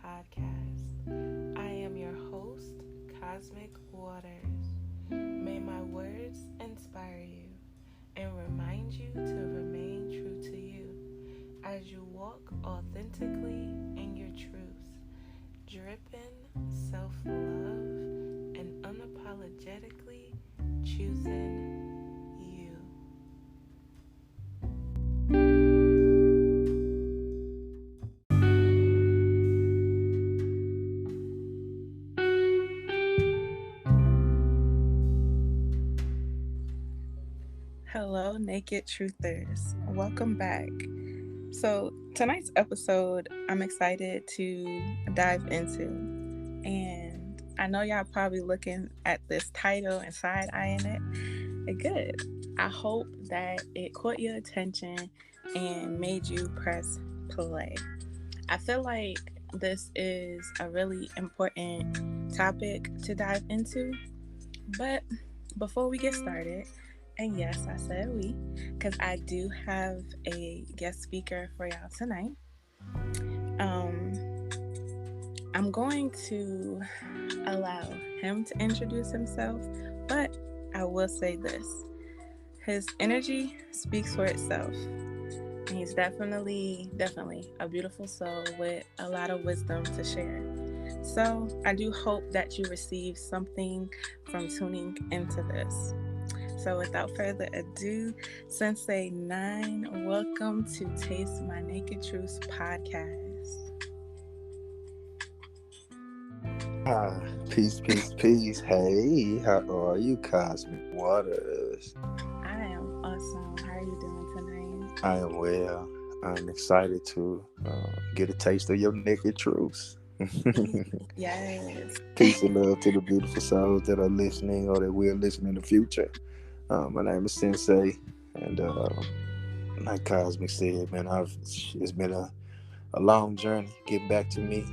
podcast. I am your host, Cosmic Waters. May my words inspire you and remind you to remain true to you as you walk authentically in your truth, dripping self love and unapologetically choosing you. Hello, Naked Truthers. Welcome back. So, tonight's episode, I'm excited to dive into. And I know y'all probably looking at this title and side eyeing it. Good. I hope that it caught your attention and made you press play. I feel like this is a really important topic to dive into. But before we get started, and yes, I said we, because I do have a guest speaker for y'all tonight. Um, I'm going to allow him to introduce himself, but I will say this. His energy speaks for itself. And he's definitely a beautiful soul with a lot of wisdom to share. So I do hope that you receive something from tuning into this. So without further ado, SenSay I, welcome to Taste My Naked Truth podcast. Peace. Hey, how are you, Cosmic Waters? I am awesome. How are you doing tonight? I am well. I'm excited to get a taste of your naked truths. Yes. Peace and love to the beautiful souls that are listening or that will listen in the future. My name is SenSay, and like Cosmic said, man, it's been a long journey getting back to me,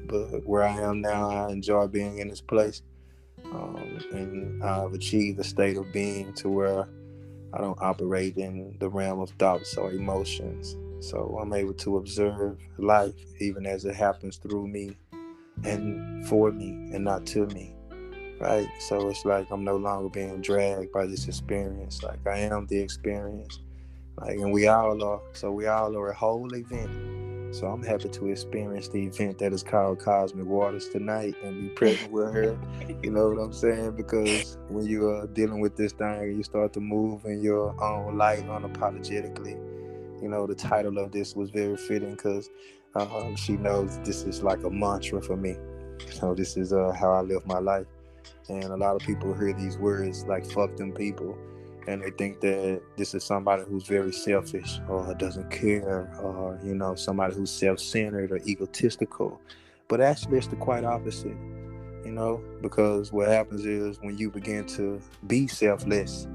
but where I am now, I enjoy being in this place. And I've achieved a state of being to where I don't operate in the realm of thoughts or emotions. So I'm able to observe life even as it happens through me and for me and not to me. Right? So it's like I'm no longer being dragged by this experience. Like I am the experience. And we all are. So we all are a whole event. So I'm happy to experience the event that is called Cosmic Waters tonight and be present with her. You know what I'm saying? Because when you are dealing with this thing and you start to move in your own light unapologetically, the title of this was very fitting because she knows this is like a mantra for me. So this is how I live my life. And a lot of people hear these words like fuck them people. And they think that this is somebody who's very selfish or doesn't care or, somebody who's self-centered or egotistical. But actually, it's the quite opposite, because what happens is when you begin to be selfless,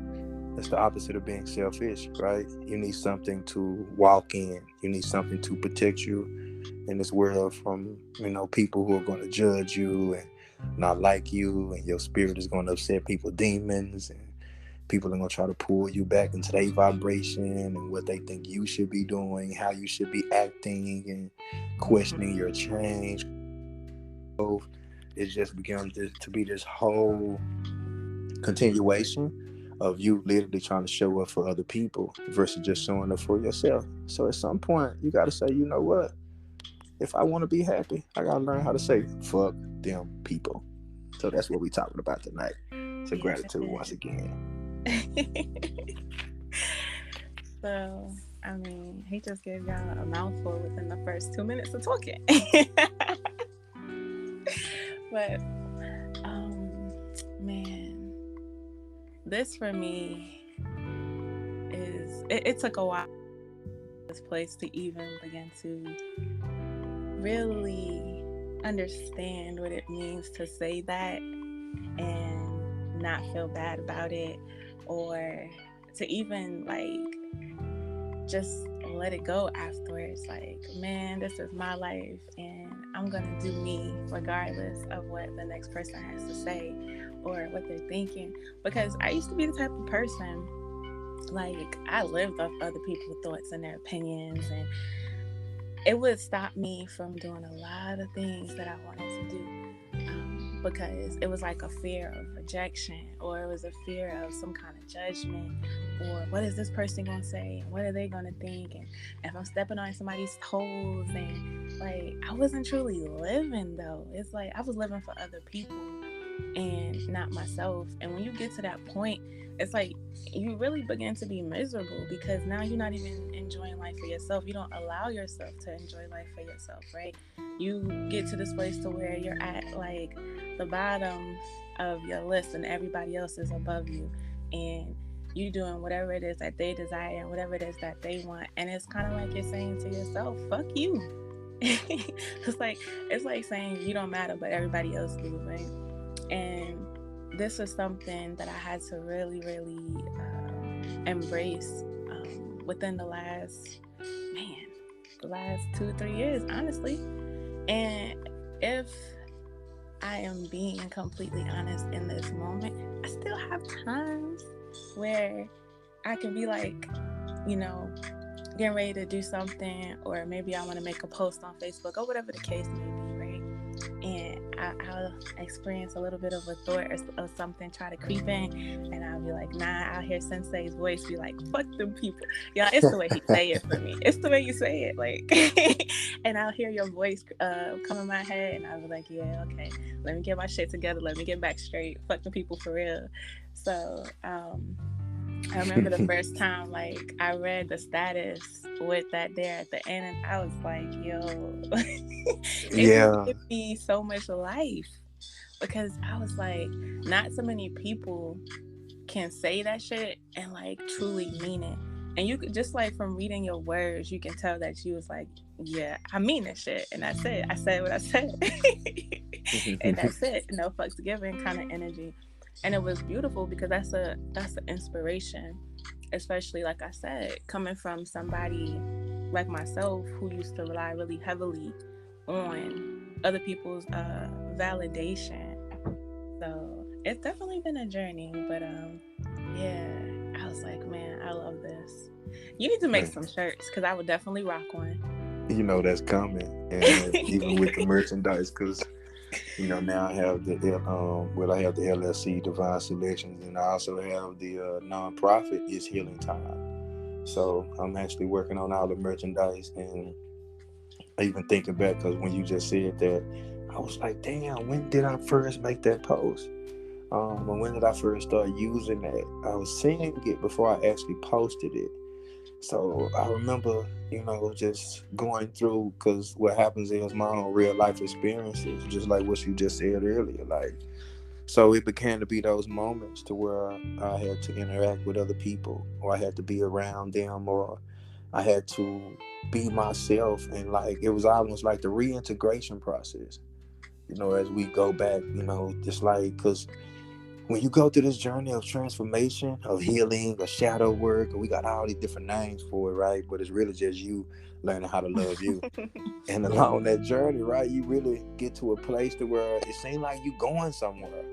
that's the opposite of being selfish, right? You need something to walk in. You need something to protect you in this world from, people who are going to judge you and not like you, and your spirit is going to upset people's demons, and people are going to try to pull you back into their vibration and what they think you should be doing, how you should be acting, and questioning your change. So it just becomes to be this whole continuation of you literally trying to show up for other people versus just showing up for yourself. So at some point, you got to say, you know what? If I want to be happy, I got to learn how to say, fuck them people. So that's what we're talking about tonight. So gratitude once again. So, he just gave y'all a mouthful within the first 2 minutes of talking. But, man, this for me is, it took a while this place to even begin to really understand what it means to say that and not feel bad about it, or to even just let it go afterwards. Man, this is my life and I'm gonna do me regardless of what the next person has to say or what they're thinking. Because I used to be the type of person, I lived off other people's thoughts and their opinions, and it would stop me from doing a lot of things that I wanted to do, because it was like a fear of rejection, or it was a fear of some kind of judgment, or what is this person gonna say, and what are they gonna think, and if I'm stepping on somebody's toes, and like I wasn't truly living though. It's like I was living for other people and not myself. And when you get to that point, it's like you really begin to be miserable, because now you're not even enjoying life for yourself. You don't allow yourself to enjoy life for yourself, right? You get to this place to where you're at like the bottom of your list and everybody else is above you, and you doing whatever it is that they desire and whatever it is that they want, and it's kind of like you're saying to yourself, fuck you. It's like saying you don't matter but everybody else do, right? And this is something that I had to really, really embrace within the last 2 or 3 years, honestly. And if I am being completely honest in this moment, I still have times where I can be like, you know, getting ready to do something, or maybe I want to make a post on Facebook or whatever the case may be, right? And I'll experience a little bit of a thought or something try to creep in, and I'll be like, nah. I'll hear Sensei's voice be like, fuck them people. Yeah, it's the way he say it for me. It's the way you say it, like. And I'll hear your voice come in my head, and I'll be like, yeah, okay, let me get my shit together, let me get back straight, fuck the people for real. So I remember the first time, like, I read the status with that there at the end, and I was like, yo, it just Yeah. gave me so much life, because I was like, not so many people can say that shit and like truly mean it. And you could just like from reading your words, you can tell that you was like, yeah, I mean this shit. And that's it. I said what I said. And that's it. No fucks given kind of energy. And it was beautiful, because that's an inspiration, especially like I said, coming from somebody like myself who used to rely really heavily on other people's validation. So it's definitely been a journey, but yeah, I was like, man, I love this. You need to make Man, some shirts, because I would definitely rock one. you know that's coming, and even with the merchandise, because now I have I have the LLC Divine Selections, and I also have the nonprofit Is Healing Time. So I'm actually working on all the merchandise, and even thinking back, because when you just said that, I was like, damn, when did I first make that post? And when did I first start using that? I was seeing it before I actually posted it. So I remember, just going through, because what happens is my own real life experiences, just like what you just said earlier. Like, so it began to be those moments to where I had to interact with other people, or I had to be around them, or I had to be myself. And like, it was almost like the reintegration process, as we go back, just like, because when you go through this journey of transformation, of healing, of shadow work, and we got all these different names for it, right? But it's really just you learning how to love you. And along that journey, right, you really get to a place to where it seems like you going somewhere.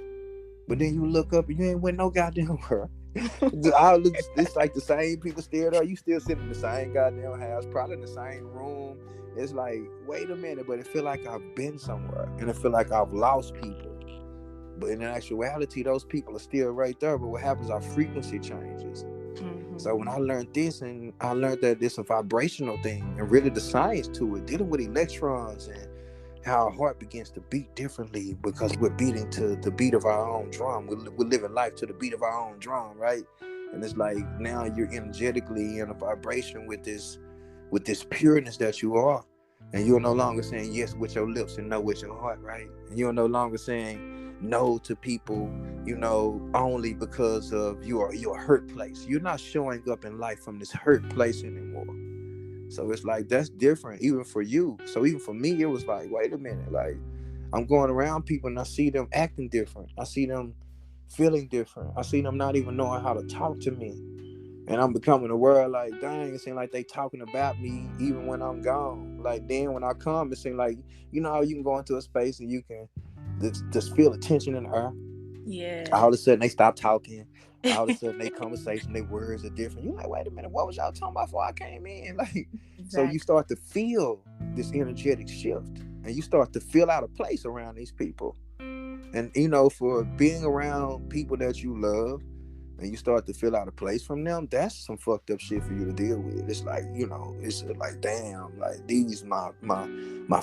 But then you look up and you ain't went no goddamn where. It's like the same people still there. You still sitting in the same goddamn house, probably in the same room. It's like, wait a minute, but it feel like I've been somewhere, and it feel like I've lost people. But in actuality, those people are still right there. But what happens, our frequency changes. So when I learned this, and I learned that it's a vibrational thing, and really the science to it, dealing with electrons and how our heart begins to beat differently, because we're beating to the beat of our own drum. We're living life to the beat of our own drum, right? And it's like now you're energetically in a vibration with this pureness that you are. And you're no longer saying yes with your lips and no with your heart, right? And you're no longer saying no to people, only because of your hurt place. You're not showing up in life from this hurt place anymore. So it's like, that's different even for you. So even for me, it was like, wait a minute, like, I'm going around people and I see them acting different. I see them feeling different. I see them not even knowing how to talk to me. And I'm becoming aware, like, dang, it seems like they talking about me even when I'm gone. Like, then when I come, it seems like, how you can go into a space and you can just feel the tension in the air. Yeah. All of a sudden, they stop talking. All of a sudden, they conversation, their words are different. You're like, wait a minute, what was y'all talking about before I came in? Like, so you Exactly. start to feel this energetic shift, and you start to feel out of place around these people. And for being around people that you love, and you start to feel out of place from them, that's some fucked up shit for you to deal with. It's like, it's like, damn, like these my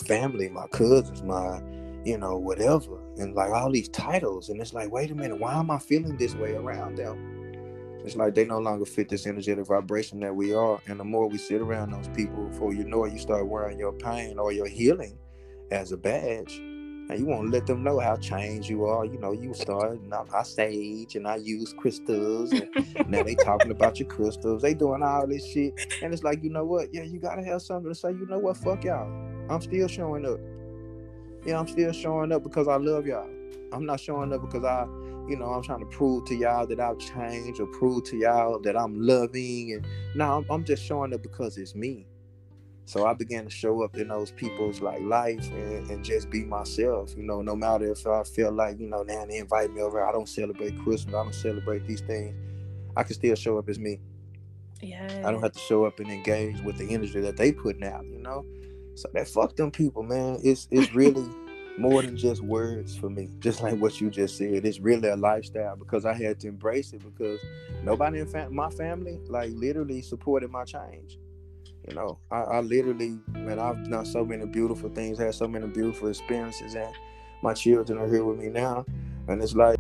family, my cousins, my whatever, and like all these titles, and it's like, wait a minute, why am I feeling this way around them? It's like they no longer fit this energetic vibration that we are. And the more we sit around those people, before you know it, you start wearing your pain or your healing as a badge. And you want to let them know how changed you are. You start, and I sage and I use crystals. And now they talking about your crystals. They doing all this shit. And it's like, you know what? Yeah, you got to have something to say. You know what? Fuck y'all. I'm still showing up. Yeah, I'm still showing up because I love y'all. I'm not showing up because I'm trying to prove to y'all that I've changed or prove to y'all that I'm loving. And no, I'm just showing up because it's me. So I began to show up in those people's like life, and just be myself. No matter if I feel like, now they invite me over, I don't celebrate Christmas, I don't celebrate these things. I can still show up as me. I don't Yes. have to show up and engage with the energy that they putting out. So that fuck them people, man. It's really more than just words for me. Just like what you just said, it's really a lifestyle, because I had to embrace it, because nobody in my family like literally supported my change. I literally, man, I've done so many beautiful things, had so many beautiful experiences, and my children are here with me now, and it's like,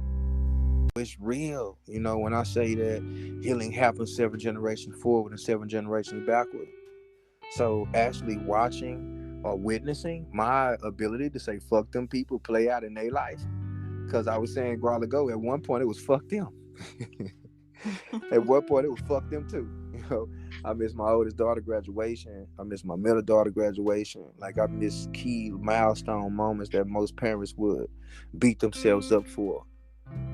it's real. When I say that healing happens 7 generations forward and 7 generations backward. So actually watching or witnessing my ability to say fuck them people play out in their life. Because I was saying a while ago, at one point it was fuck them. At one point it was fuck them too. I miss my oldest daughter graduation. I miss my middle daughter graduation. Like, I miss key milestone moments that most parents would beat themselves up for.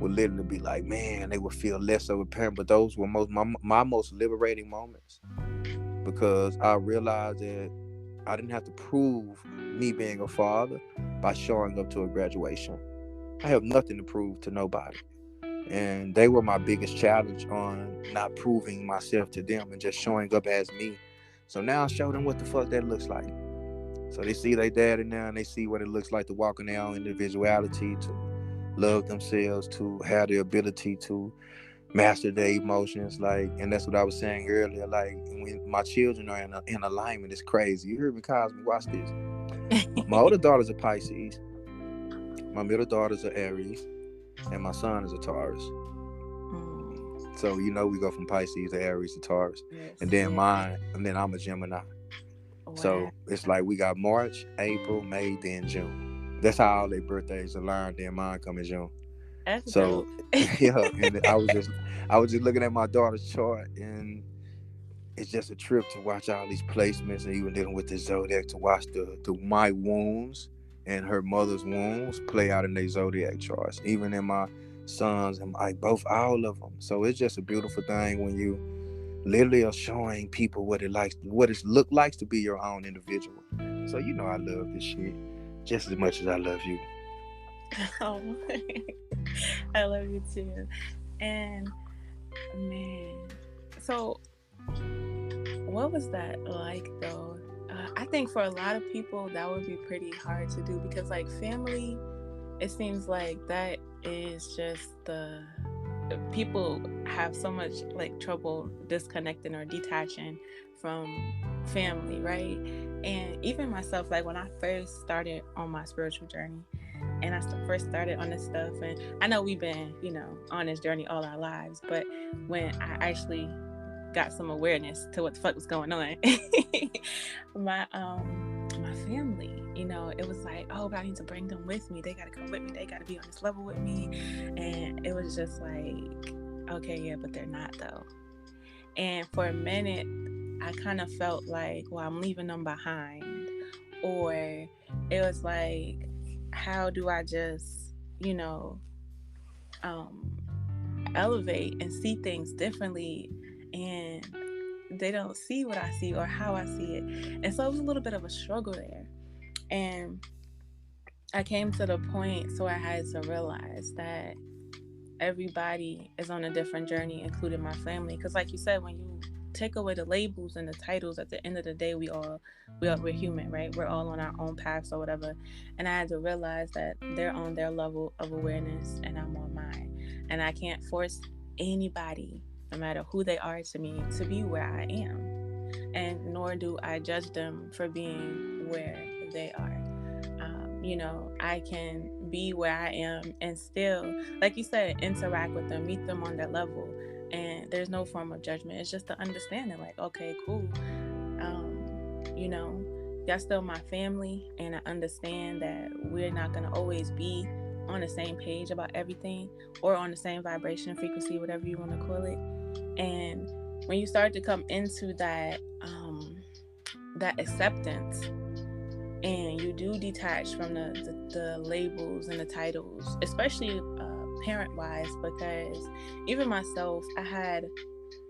Would literally be like, man, they would feel less of a parent. But those were my most liberating moments, because I realized that I didn't have to prove me being a father by showing up to a graduation. I have nothing to prove to nobody. And they were my biggest challenge on not proving myself to them and just showing up as me. So now I show them what the fuck that looks like. So they see their daddy now, and they see what it looks like to walk in their own individuality, to love themselves, to have the ability to master their emotions. Like, and that's what I was saying earlier. Like, when my children are in alignment, it's crazy. You heard me, Cosme? Watch this. My older daughter's a Pisces, my middle daughter's a Aries, and my son is a Taurus. Mm, So we go from Pisces to Aries to Taurus, yes. and then Yeah. I'm a Gemini. Wow. So it's like we got March, April, May, then June. That's how all their birthdays are learned. Then mine come in June. That's So dope. yeah, and I was just looking at my daughter's chart, and it's just a trip to watch all these placements, and even dealing with the zodiac, to watch the my wounds and her mother's wounds play out in their zodiac charts, even in my sons, and like both, all of them. So it's just a beautiful thing when you literally are showing people what it look like to be your own individual. So I love this shit just as much as I love you. Oh, I love you too. And man, so what was that like though? I think for a lot of people that would be pretty hard to do, because like family, it seems like that is just the people have so much like trouble disconnecting or detaching from family, right? And even myself, like when I first started on my spiritual journey, and I first started on this stuff, and I know we've been, on this journey all our lives, but when I actually got some awareness to what the fuck was going on, my family, it was like, oh, but I need to bring them with me. They gotta come with me. They gotta be on this level with me. And it was just like, okay, yeah, but they're not though. And for a minute, I kind of felt like, well, I'm leaving them behind. Or it was like, how do I just, um, elevate and see things differently, and they don't see what I see or how I see it. And so it was a little bit of a struggle there. And I came to the point, so I had to realize that everybody is on a different journey, including my family. Because, like you said, when you take away the labels and the titles, at the end of the day, we're human, right? We're all on our own paths or whatever. And I had to realize that they're on their level of awareness, and I'm on mine, and I can't force anybody, no matter who they are to me, to be where I am, and nor do I judge them for being where they are. I can be where I am and still, like you said, interact with them, meet them on their level. And there's no form of judgment. It's just the understanding, like, okay, cool. Y'all still my family, and I understand that we're not going to always be on the same page about everything or on the same vibration, frequency, whatever you want to call it. And when you start to come into that acceptance, and you do detach from the labels and the titles, especially parent wise, because even myself, I had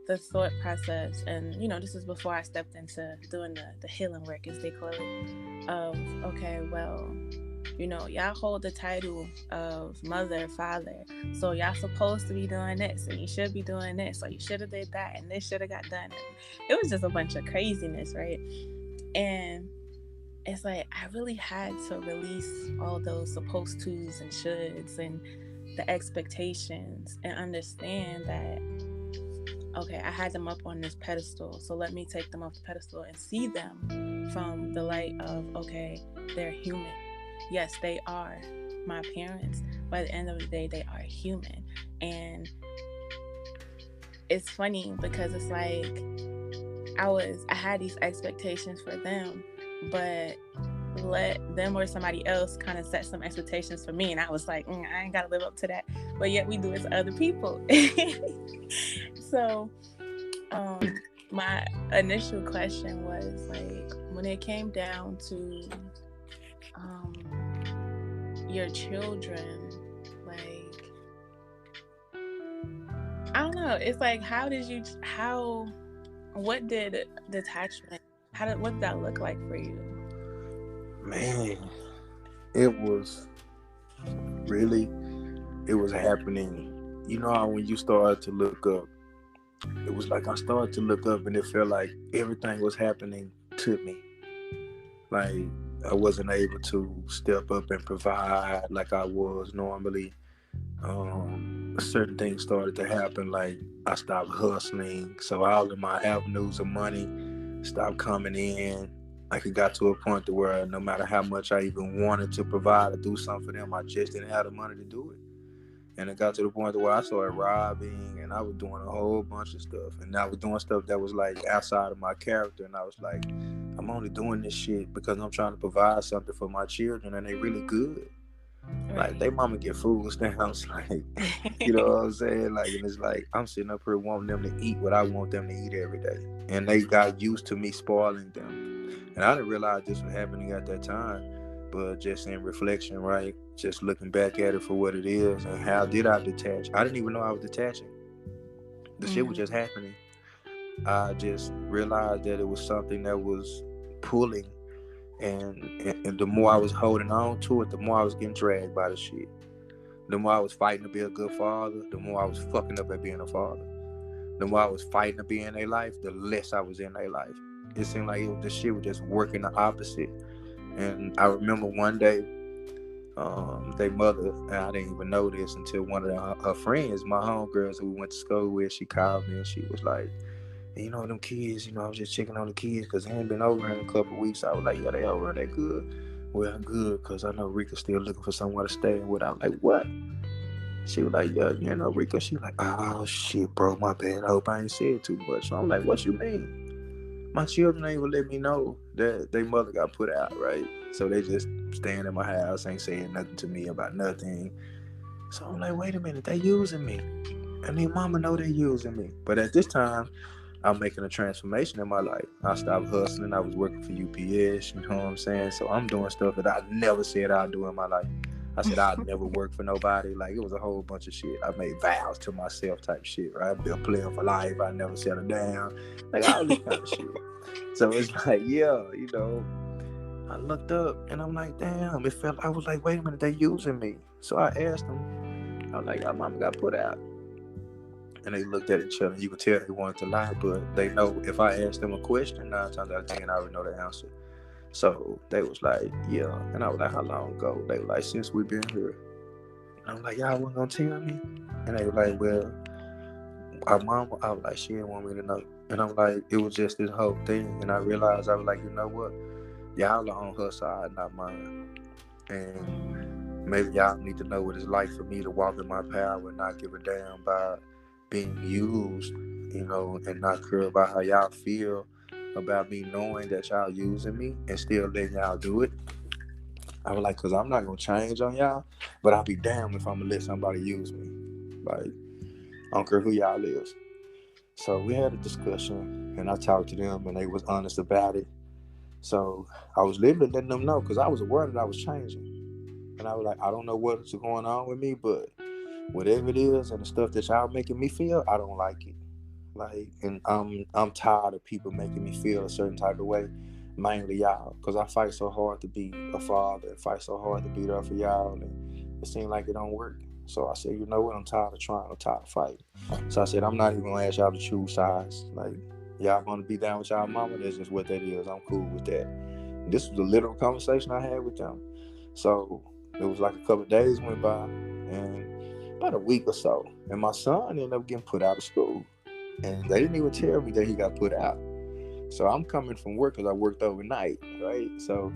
the thought process, and this is before I stepped into doing the healing work, as they call it, of, okay, well, y'all hold the title of mother, father, so y'all supposed to be doing this, and you should be doing this, or you should have did that, and this should have got done. And it was just a bunch of craziness, right? And it's like I really had to release all those supposed tos and shoulds and the expectations, and understand that, okay, I had them up on this pedestal, so let me take them off the pedestal and see them from the light of, okay, they're human. Yes, they are my parents, but at the end of the day, they are human. And it's funny because it's like I had these expectations for them, but let them or somebody else kind of set some expectations for me, and I was like, I ain't gotta live up to that, but yet we do it to other people. So my initial question was, like, when it came down to your children, like, I don't know, it's like, what did detachment, what did that look like for you? Man, it was happening. You know how when you start to look up, it was like I started to look up and it felt like everything was happening to me. Like I wasn't able to step up and provide like I was normally. Certain things started to happen, like I stopped hustling, so all of my avenues of money stopped coming in. Like it got to a point to where no matter how much I even wanted to provide or do something for them, I just didn't have the money to do it. And it got to the point where I started robbing, and I was doing a whole bunch of stuff, and I was doing stuff that was like outside of my character. And I was like, I'm only doing this shit because I'm trying to provide something for my children, and they really good. Like they mama get food stamps, like, you know what I'm saying? Like, and it's like I'm sitting up here wanting them to eat what I want them to eat every day, and they got used to me spoiling them. And I didn't realize this was happening at that time, but just in reflection, right? Just looking back at it for what it is, and how did I detach? I didn't even know I was detaching. The shit was just happening. I just realized that it was something that was pulling. And the more I was holding on to it, the more I was getting dragged by the shit. The more I was fighting to be a good father, the more I was fucking up at being a father. The more I was fighting to be in their life, the less I was in their life. It seemed like the shit was just working the opposite. And I remember one day, their mother, and I didn't even know this until one of her friends, my homegirls who we went to school with, she called me and she was like, them kids, I was just checking on the kids because they ain't been over in a couple of weeks. I was like, yeah, they over, they good. Well, good, because I know Rika's still looking for somewhere to stay with. I was like, what? She was like, yeah, Rika. She was like, oh, shit, bro, my bad. I hope I ain't said too much. So I'm like, what you mean? My children ain't gonna let me know that their mother got put out, right? So they just staying in my house, ain't saying nothing to me about nothing. So I'm like, wait a minute, they using me. And their mama know they using me. But at this time, I'm making a transformation in my life. I stopped hustling. I was working for UPS, you know what I'm saying? So I'm doing stuff that I never said I'd do in my life. I said I'd never work for nobody. Like, it was a whole bunch of shit. I made vows to myself type shit, right? I'd be a player for life. I never settle down. Like, all this kind of shit. So it's like, yeah, I looked up and I'm like, damn, I was like, wait a minute, they using me. So I asked them, I was like, y'all mama got put out. And they looked at each other. You could tell they wanted to lie, but they know if I asked them a question, 9 times out of 10, I already know the answer. So they was like, yeah. And I was like, how long ago? They were like, since we've been here. And I was like, y'all wasn't gonna tell me? And they were like, well, our mama, I was like, she didn't want me to know. And I'm like, it was just this whole thing. And I realized, I was like, you know what? Y'all are on her side, not mine. And maybe y'all need to know what it's like for me to walk in my power and not give a damn about being used, and not care about how y'all feel about me knowing that y'all using me and still letting y'all do it. I was like, because I'm not going to change on y'all, but I'll be damned if I'm going to let somebody use me. Like, I don't care who y'all is. So we had a discussion, and I talked to them, and they was honest about it. So I was literally letting them know, because I was aware that I was changing. And I was like, I don't know what's going on with me, but whatever it is and the stuff that y'all making me feel, I don't like it. Like, and I'm tired of people making me feel a certain type of way, mainly y'all, because I fight so hard to be a father and fight so hard to be there for y'all, and it seems like it don't work. So I said, you know what, I'm tired of trying, I'm tired of fighting. So I said, I'm not even gonna ask y'all to choose sides. Like, y'all want to be down with y'all mama, that's just what that is. I'm cool with that. And this was a literal conversation I had with them. So it was like a couple of days went by, and about a week or so, and my son ended up getting put out of school. And they didn't even tell me that he got put out. So I'm coming from work because I worked overnight, right? So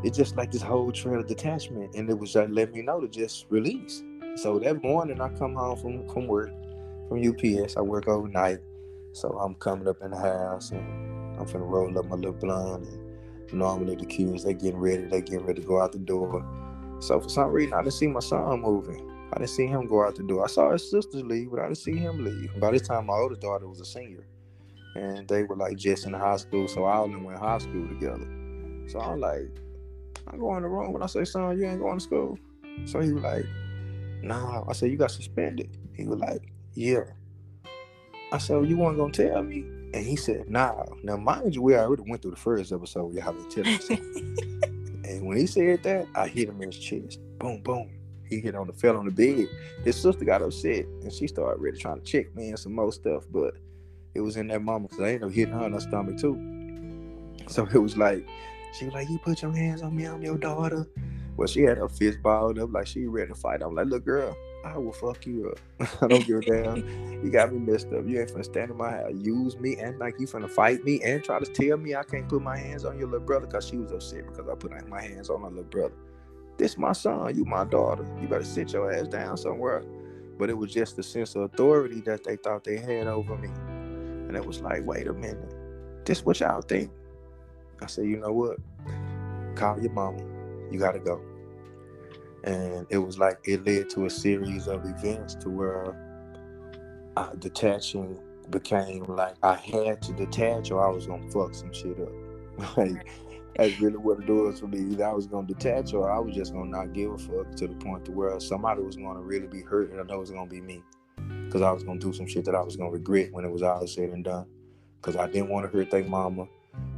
it's just like this whole trail of detachment. And it was just letting me know to just release. So that morning I come home from work, from UPS. I work overnight. So I'm coming up in the house and I'm finna roll up my little blunt. And normally the kids, they getting ready to go out the door. So for some reason, I didn't see my son moving. I didn't see him go out the door. I saw his sisters leave, but I didn't see him leave. By this time, my oldest daughter was a senior. And they were like just in high school, so all of them went to high school together. So I'm like, I go in the room and I say, son, you ain't going to school? So he was like, nah. I said, you got suspended. He was like, yeah. I said, well, you weren't going to tell me? And he said, nah. Now, mind you, we already went through the first episode where y'all been telling me something. And when he said that, I hit him in his chest. Boom, boom. He fell on the bed. His sister got upset, and she started really trying to check me and some more stuff. But it was in that moment, because I ended up hitting her in her stomach too. So it was like, she was like, you put your hands on me, I'm your daughter. Well, she had her fist balled up like she ready to fight. I'm like, look, girl, I will fuck you up. I don't give a damn. You got me messed up. You ain't finna stand in my house, use me, and like you finna fight me and try to tell me I can't put my hands on your little brother, because she was upset because I put my hands on her little brother. This my son, you my daughter. You better sit your ass down somewhere. But it was just the sense of authority that they thought they had over me. And it was like, wait a minute. This what y'all think? I said, you know what? Call your mama. You gotta go. And it was like, it led to a series of events to where detaching became like I had to detach or I was gonna fuck some shit up. Like, that's really what it was for me. Either I was gonna detach or I was just gonna not give a fuck, to the point to where somebody was gonna really be hurt, and I know it was gonna be me, because I was gonna do some shit that I was gonna regret when it was all said and done. Because I didn't want to hurt their mama.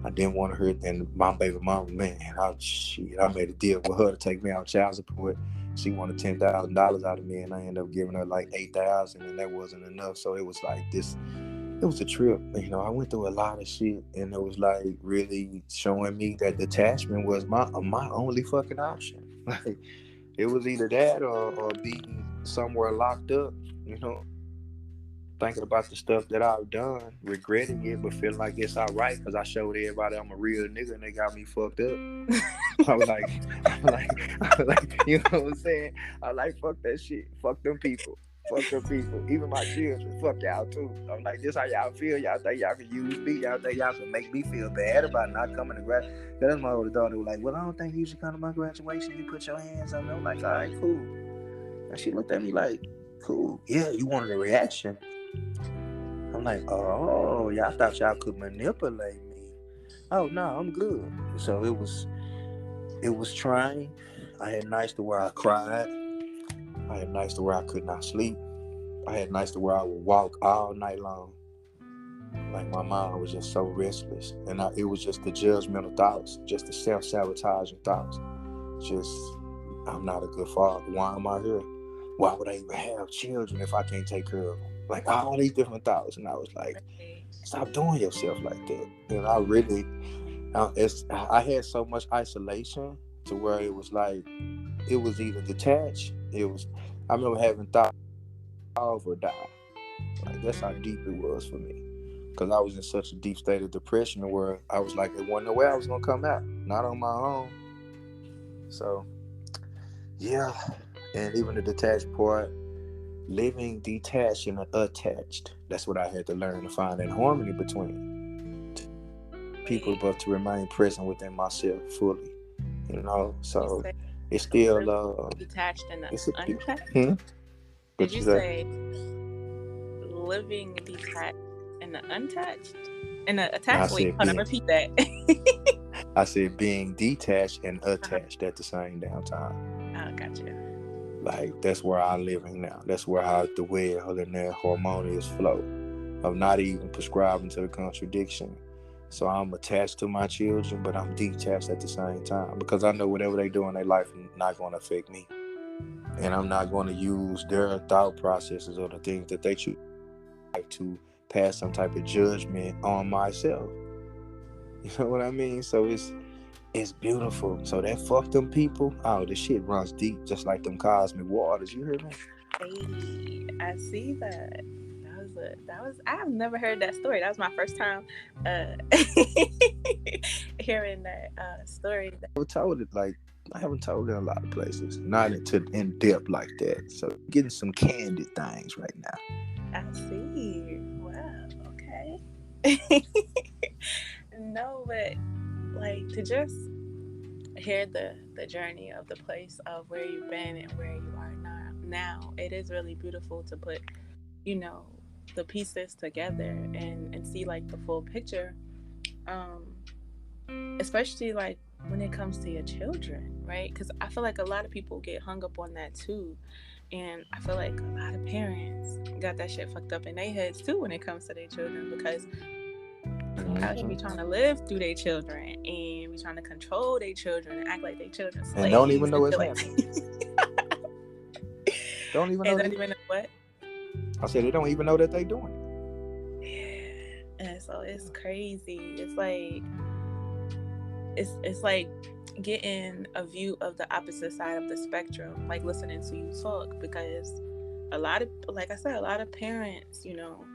I didn't want to hurt, and my baby mama, man, I made a deal with her to take me out child support. She wanted $10,000 out of me, and I ended up giving her like $8,000, and that wasn't enough. So it was like this. It was a trip. I went through a lot of shit, and it was like really showing me that detachment was my only fucking option. Like, it was either that or be somewhere locked up, thinking about the stuff that I've done, regretting it, but feeling like it's all right because I showed everybody I'm a real nigga and they got me fucked up. I was like, you know what I'm saying? I was like, fuck that shit. Fuck them people. Fuck them people. Even my children. Fuck y'all too. I'm like, this how y'all feel? Y'all think y'all can use me? Y'all think y'all can make me feel bad about not coming to graduation? That's my older daughter was like, well, I don't think you should come to my graduation. You put your hands on me. I'm like, all right, cool. And she looked at me like, cool. Yeah, you wanted a reaction. I'm like, oh, y'all thought y'all could manipulate me. Oh no, I'm good. So it was trying. I had nights to where I cried. I had nights to where I could not sleep. I had nights to where I would walk all night long. Like, my mind was just so restless. And it was just the judgmental thoughts, just the self-sabotaging thoughts. Just, I'm not a good father. Why am I here? why would I even have children if I can't take care of them? Like all these different thoughts, and I was like, Right. stop doing yourself like that. And I really, I had so much isolation to where it was like it was either detached. It was, I remember having thoughts of or die. Like that's how deep it was for me. Because I was in such a deep state of depression where I was like, it wasn't no way I was gonna come out, not on my own. So yeah, and even the detached part, living detached and attached. That's what I had to learn to find that harmony between people, Wait, but to remain present within myself fully. You know, you so say it's still living detached and it's a beautiful. unattached? Did What you you say? say living detached and unattached? And I attached? Wait, said hold on, being repeat that. I said being detached and Uh-huh. attached at the same damn time. Oh, gotcha. Like that's where I'm living now. That's where I the well in that harmonious flow of not even prescribing to the contradiction. So I'm attached to my children, but I'm detached at the same time because I know whatever they do in their life is not going to affect me, and I'm not going to use their thought processes or the things that they choose to pass some type of judgment on myself. You know what I mean? So it's beautiful. So that fuck them people. Oh, this shit runs deep, just like them cosmic waters. You hear me? Hey, I see that. I've never heard that story. That was my first time uh hearing that story. I told it like I haven't told it in a lot of places, not into in depth like that. So getting some candid things right now. I see. Wow, okay. No, but like to just hear the journey of the place of where you've been and where you are now, it is really beautiful to put, you know, the pieces together and see like the full picture. Um, especially like when it comes to your children, right? Because I feel like a lot of people get hung up on that too. And I feel like a lot of parents got that shit fucked up in their heads too when it comes to their children because out here Mm-hmm. be trying to live through their children and be trying to control their children and act like their children And don't even slaves know and it's feel like happening. Don't even and know don't they. even know what. I said they don't even know that they doing it. Yeah. And so it's crazy. It's like getting a view of the opposite side of the spectrum, like listening to you talk, because a lot of, like I said, a lot of parents, you know,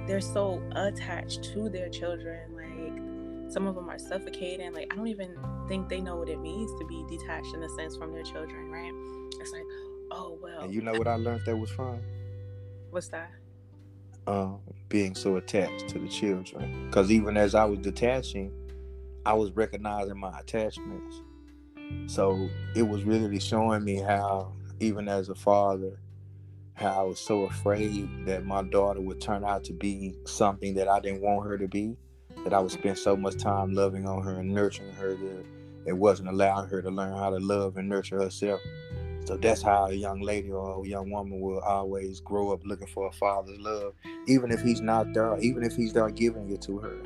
they're so attached to their children. Like some of them are suffocating. Like I don't even think they know what it means to be detached in a sense from their children, right? It's like, oh And well, you know what I learned that was from what's that? um, being so attached to the children. Because even as I was detaching, I was recognizing my attachments. So it was really showing me how, even as a father, how I was so afraid that my daughter would turn out to be something that I didn't want her to be, that I would spend so much time loving on her and nurturing her that it wasn't allowing her to learn how to love and nurture herself. So that's how a young lady or a young woman will always grow up looking for a father's love, even if he's not there, even if he's not giving it to her,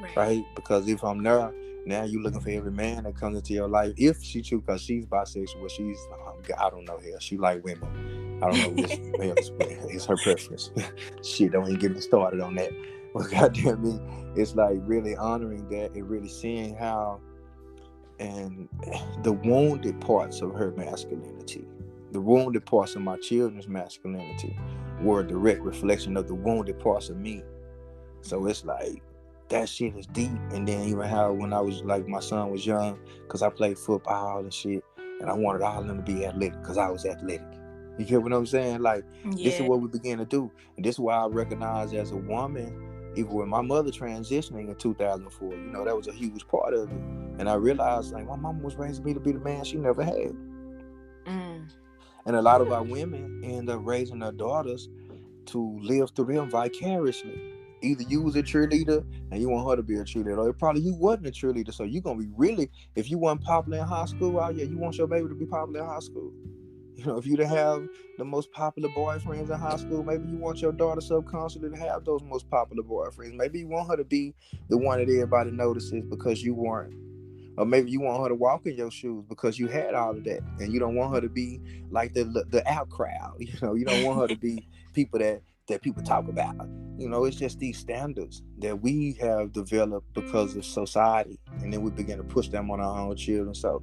Right. right? Because if I'm there, now you looking for every man that comes into your life. If she choose, because she's bisexual, she's I don't know hell. She like women. I don't know this. It's her preference. Shit, don't even get me started on that. But goddamn me, it's like really honoring that and really seeing how and the wounded parts of her masculinity, the wounded parts of my children's masculinity, were a direct reflection of the wounded parts of me. So it's like that shit is deep. And then even how when I was like my son was young, because I played football and shit, and I wanted all of them to be athletic because I was athletic. You get what I'm saying? Like this is Yeah. what we began to do, and this is why I recognize as a woman, even with my mother transitioning in 2004, you know that was a huge part of it. And I realized like my mama was raising me to be the man she never had, Mm. and a lot of our women end up raising their daughters to live through them vicariously. Either you was a cheerleader and you want her to be a cheerleader, or probably you wasn't a cheerleader. So you're gonna be really, if you weren't popular in high school, oh yeah, you want your baby to be popular in high school. You know, if you didn't have the most popular boyfriends in high school, maybe you want your daughter subconsciously to have those most popular boyfriends. Maybe you want her to be the one that everybody notices because you weren't. Or maybe you want her to walk in your shoes because you had all of that, and you don't want her to be like the out crowd. You don't want her to be people that people talk about. It's just these standards that we have developed because of society, and then we begin to push them on our own children. So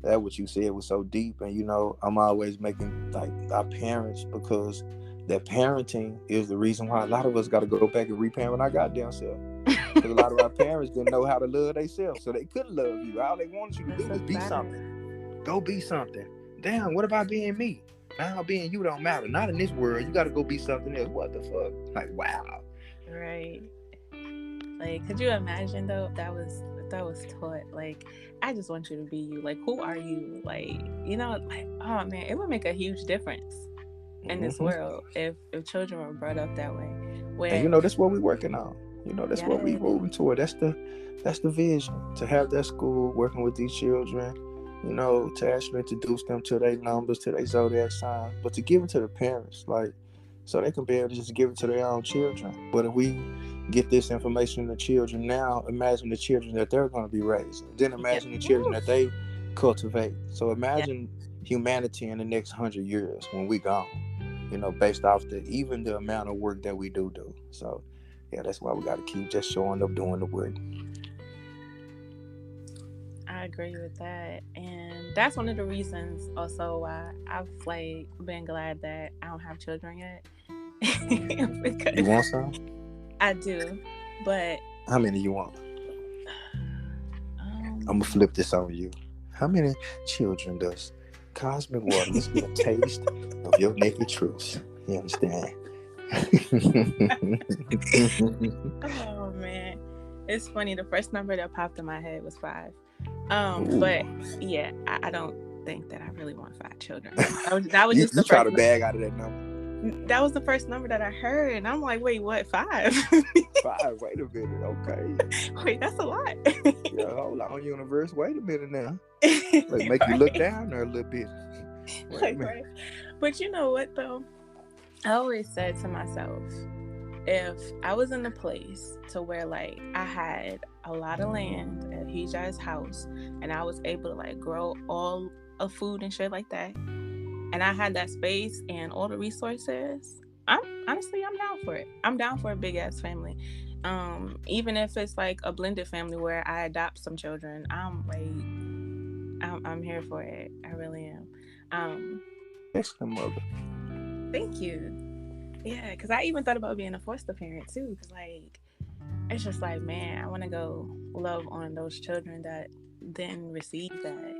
that what you said was so deep, and I'm always making like our parents, because that parenting is the reason why a lot of us got to go back and reparent our goddamn self. Because a lot of our parents didn't know how to love themselves, so they couldn't love you. All they wanted you to That's do a was be fact. something. Go be something. Damn, what about being me? Now being you don't matter. Not in this world. You got to go be something else. What the fuck? Like, wow. Right. Like, could you imagine though if that was taught? Like, I just want you to be you. Like, who are you? Like, like, oh man, it would make a huge difference in this Mm-hmm. world if children were brought up that way. And Where, that's what we're working on. That's what we yes, moving toward. That's the vision, to have that school working with these children. To actually introduce them to their numbers, to their zodiac signs, but to give it to the parents, like, so they can be able to just give it to their own children. But if we get this information to children now, imagine the children that they're going to be raising. Then yeah, imagine the children woo, that they cultivate. So yeah, imagine humanity in the next 100 years when we gone. Based off even the amount of work that we do. So, yeah, that's why we got to keep just showing up, doing the work. I agree with that, and that's one of the reasons also why I've like been glad that I don't have children yet. You Because want some? I do, but How many you want? I'm gonna um, flip this on you. How many children does Cosmic Waterless get a taste of your naked truths? You understand? oh man, it's funny. The first number that popped in my head was five. But Ooh. yeah, I don't think that I really want five children. That was you, just you the try first. to bag out of that number. That was the first number that I heard, and I'm like, wait, what? Five? Five. Wait a minute. Okay. Wait, that's a lot. Yeah, hold on, universe. Wait a minute now. Like, make you look Right? down there a little bit. Wait a Like, minute. right. But you know what though? I always said to myself, if I was in a place to where like I had a lot of land at huge ass house and I was able to like grow all of food and shit like that, and I had that space and all the resources, I'm down for it. I'm down for a big ass family. Even if it's like a blended family where I adopt some children, I'm here for it. I really am. Um, Excellent mother. Thank you. Yeah, because I even thought about being a foster parent too. Because like, it's just like, man, I want to go love on those children that didn't receive that.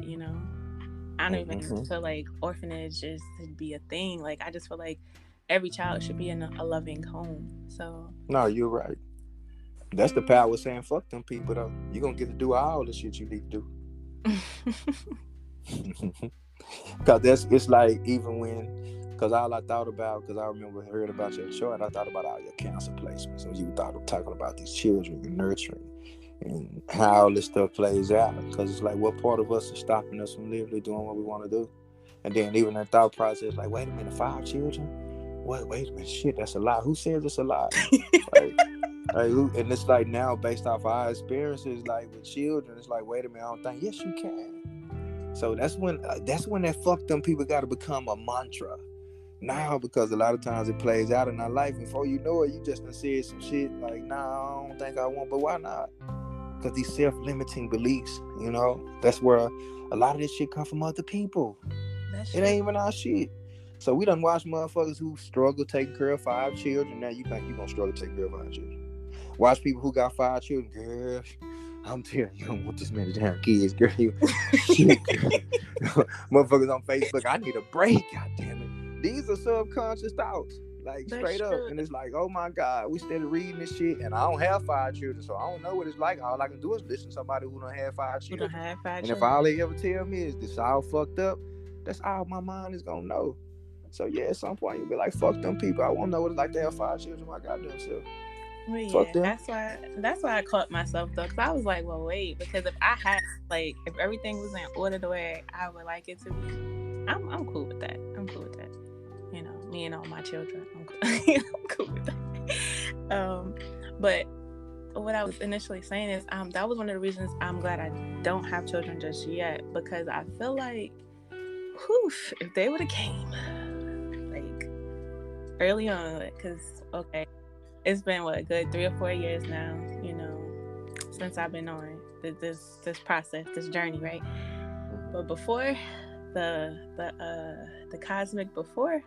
I don't even Mm-hmm. feel like orphanages should be a thing. Like, I just feel like every child should be in a loving home. So, No, you're right. That's the power of saying fuck them people though. You're gonna get to do all the shit you need to do. Cause it's like, even when, cause all I thought about, cause I remember hearing about your chart, I thought about all your cancer placements, and you thought of talking about these children you're nurturing and how all this stuff plays out. Cause it's like, what part of us is stopping us from literally doing what we want to do? And then even that thought process, like, wait a minute, 5 children? What? Wait a minute, shit, that's a lot. Who says it's a lot? Like, and it's like, now based off our experiences, like with children, it's like, wait a minute, I don't think. Yes, you can. So that's when that fuck them people got to become a mantra right. now, because a lot of times it plays out in our life, and before you know it, you just done said some shit like, nah, I don't think I want. But why not? Because these self-limiting beliefs, that's where a lot of this shit come from other people. That's It true. ain't even our shit. So we done watch motherfuckers who struggle taking care of 5 children. Now you think you gonna struggle taking care of 5 children? Watch people who got 5 children. Girl, I'm telling you, I don't want this many damn kids, girl. Shit, girl. Motherfuckers on Facebook, I need a break, god damn it. These are subconscious thoughts. Like, That's straight up. true. And it's like, oh my God, we started reading this shit, and I don't have 5 children, so I don't know what it's like. All I can do is listen to somebody who don't have five We don't children. have five And if children. all they ever tell me is this all fucked up, that's all my mind is gonna know. So yeah, at some point you'll be like, fuck them people. I wanna know what it's like to have 5 children my goddamn self. Well, Fuck yeah, them. that's why I caught myself though, because I was like, well, wait, because if I had like if everything was in order the way I would like it to be, I'm cool with that. I'm cool with that. Me and all my children, I'm cool, I'm cool with that. But what I was initially saying is that was one of the reasons I'm glad I don't have children just yet, because I feel like, whew, if they would have came like early on, because okay, it's been what, a good 3 or 4 years now, since I've been on this process, this journey, right? But before the cosmic before,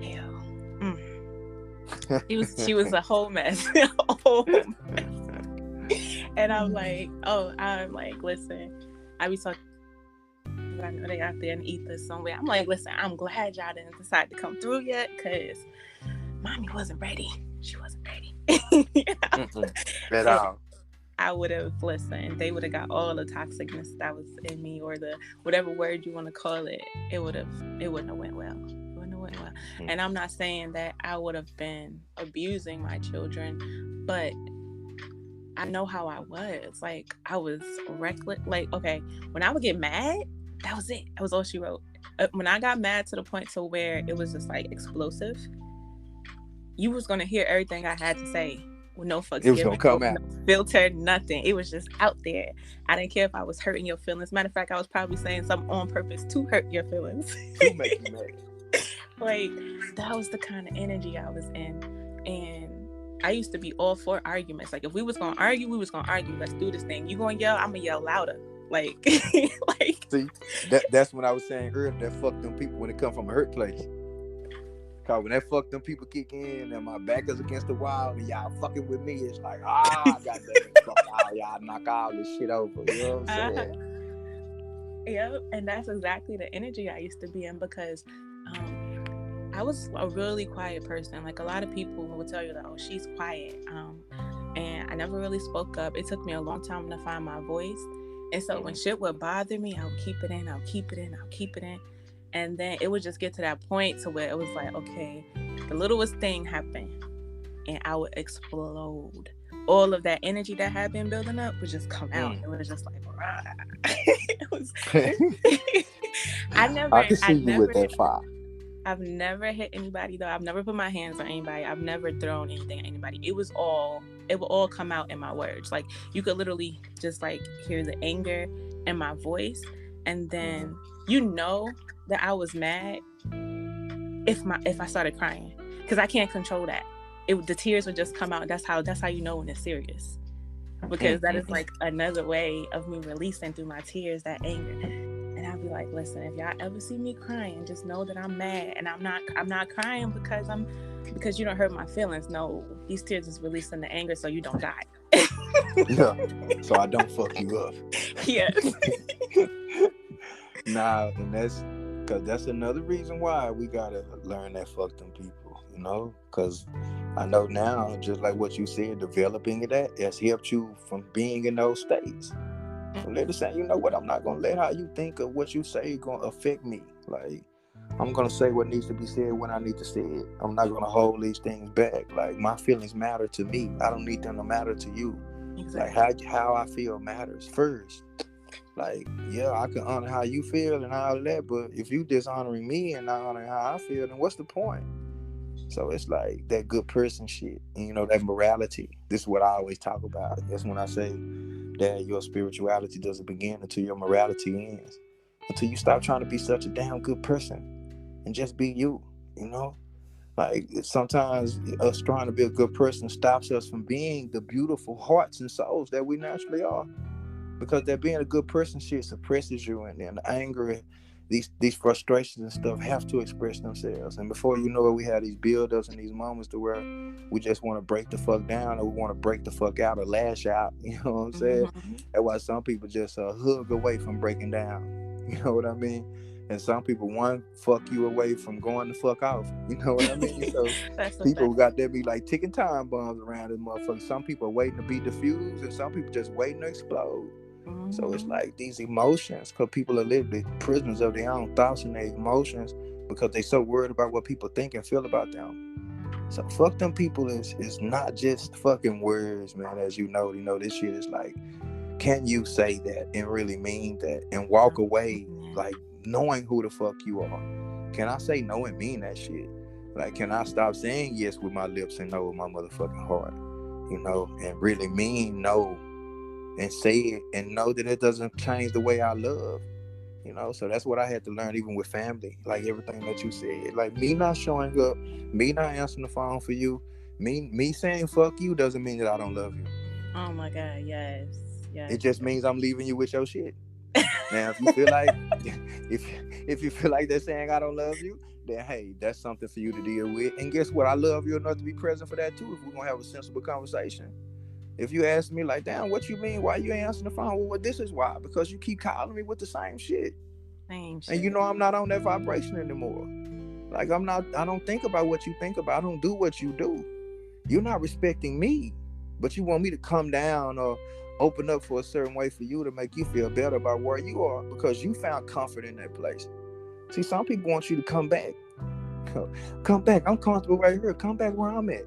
hell, she was a whole mess, a whole mess. And I'm like, listen, I be talking. I know they out there in ether somewhere. I'm like, listen, I'm glad y'all didn't decide to come through yet, because mommy wasn't ready. She wasn't ready. At And all. I would have listened. They would have got all the toxicness that was in me, or the whatever word you want to call it. It wouldn't have went well. It wouldn't have went well. And I'm not saying that I would have been abusing my children, but I know how I was. Like, I was reckless. Like, okay, when I would get mad, that was it. That was all she wrote. When I got mad to the point to where it was just like explosive, you was gonna hear everything I had to say with no fucks It was given, gonna come no out. filter, nothing. It was just out there. I didn't care if I was hurting your feelings. Matter of fact, I was probably saying something on purpose to hurt your feelings. To make you mad. Like, that was the kind of energy I was in. And I used to be all for arguments. Like, if we was gonna argue, we was gonna argue. Let's do this thing. You gonna yell, I'm gonna yell louder. Like, like. See, that's when I was saying earlier that fuck them people when it come from a hurt place. Cause when that fuck them people kick in and my back is against the wall and y'all fucking with me, it's like, goddamn, fuck y'all knock all this shit over. You know what I'm saying? Yep, and that's exactly the energy I used to be in, because I was a really quiet person. Like, a lot of people will tell you that, oh, she's quiet. And I never really spoke up. It took me a long time to find my voice. And so when shit would bother me, I would keep it in, I'll keep it in, I'll keep it in. And then it would just get to that point to where it was like, okay, the littlest thing happened and I would explode. All of that energy that had been building up would just come out. It was just like, rah. It was. I can see you with that fire. I've never hit anybody, though. I've never put my hands on anybody. I've never thrown anything at anybody. It would all come out in my words. Like, you could literally just like hear the anger in my voice, and then that I was mad if I started crying, because I can't control that. The tears would just come out. That's how you know when it's serious, because that is like another way of me releasing through my tears that anger. And I'll be like, listen, if y'all ever see me crying, just know that I'm mad, and I'm not crying because you don't hurt my feelings. No, these tears is releasing the anger so you don't die. Yeah, so I don't fuck you up. Yes. Nah, and that's another reason why we gotta learn that fuck them people, because I know now, just like what you said, developing that has helped you from being in those states. Let it say, you know what, I'm not gonna let how you think of what you say gonna affect me. Like, I'm gonna say what needs to be said when I need to say it. I'm not gonna hold these things back. Like, my feelings matter to me. I don't need them to matter to you. Exactly. Like, how I feel matters first. Like, yeah, I can honor how you feel and all that, but if you dishonoring me and not honoring how I feel, then what's the point? So it's like that good person shit, that morality. This is what I always talk about. That's when I say that your spirituality doesn't begin until your morality ends. Until you stop trying to be such a damn good person and just be you, Like, sometimes us trying to be a good person stops us from being the beautiful hearts and souls that we naturally are. Because that being a good person shit suppresses you, and the anger, these frustrations and stuff have to express themselves. And before you know it, we have these build-ups and these moments to where we just want to break the fuck down, or we want to break the fuck out or lash out. You know what I'm saying? That's why some people just hug away from breaking down. You know what I mean? And some people one fuck you away from going the fuck off. You know what I mean? So people got there be like ticking time bombs around this motherfucker. Some people are waiting to be diffused, and some people just waiting to explode. So it's like these emotions, because people are literally prisoners of their own thoughts and their emotions, because they so worried about what people think and feel about them. So fuck them people is not just fucking words, man. As you know, this shit is like, can you say that and really mean that and walk away like knowing who the fuck you are? Can I say no and mean that shit? Like, can I stop saying yes with my lips and no with my motherfucking heart? and really mean no and say it and know that it doesn't change the way I love. So that's what I had to learn even with family. Like everything that you said. Like me not showing up, me not answering the phone for you, me saying fuck you doesn't mean that I don't love you. Oh my God, yes, It yes, just means I'm leaving you with your shit. Now if you feel like if if you feel like they're saying I don't love you, then hey, that's something for you to deal with. And guess what? I love you enough to be present for that too if we're gonna have a sensible conversation. If you ask me like, damn, what you mean? Why you ain't answering the phone? Well, this is why. Because you keep calling me with the same shit. same And shit. I'm not on that vibration anymore. Like I don't think about what you think about. I don't do what you do. You're not respecting me. But you want me to come down or open up for a certain way for you to make you feel better about where you are because you found comfort in that place. See, some people want you to come back. Come back. I'm comfortable right here. Come back where I'm at.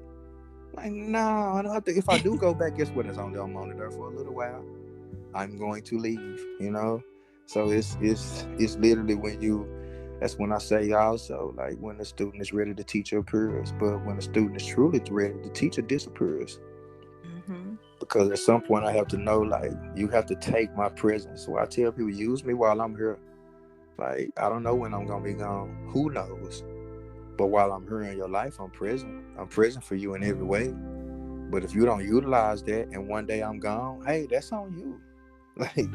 Like, no, I don't have to. If I do go back, guess what? I'm only there for a little while. I'm going to leave. So it's literally when you that's when I say also like when the student is ready to teach appears, but when the student is truly ready, the teacher disappears. Mm-hmm. Because at some point I have to know like you have to take my presence. So I tell people use me while I'm here. Like I don't know when I'm gonna be gone. Who knows? But while I'm here in your life, I'm present. I'm present for you in every way. But if you don't utilize that and one day I'm gone, hey, that's on you. Like,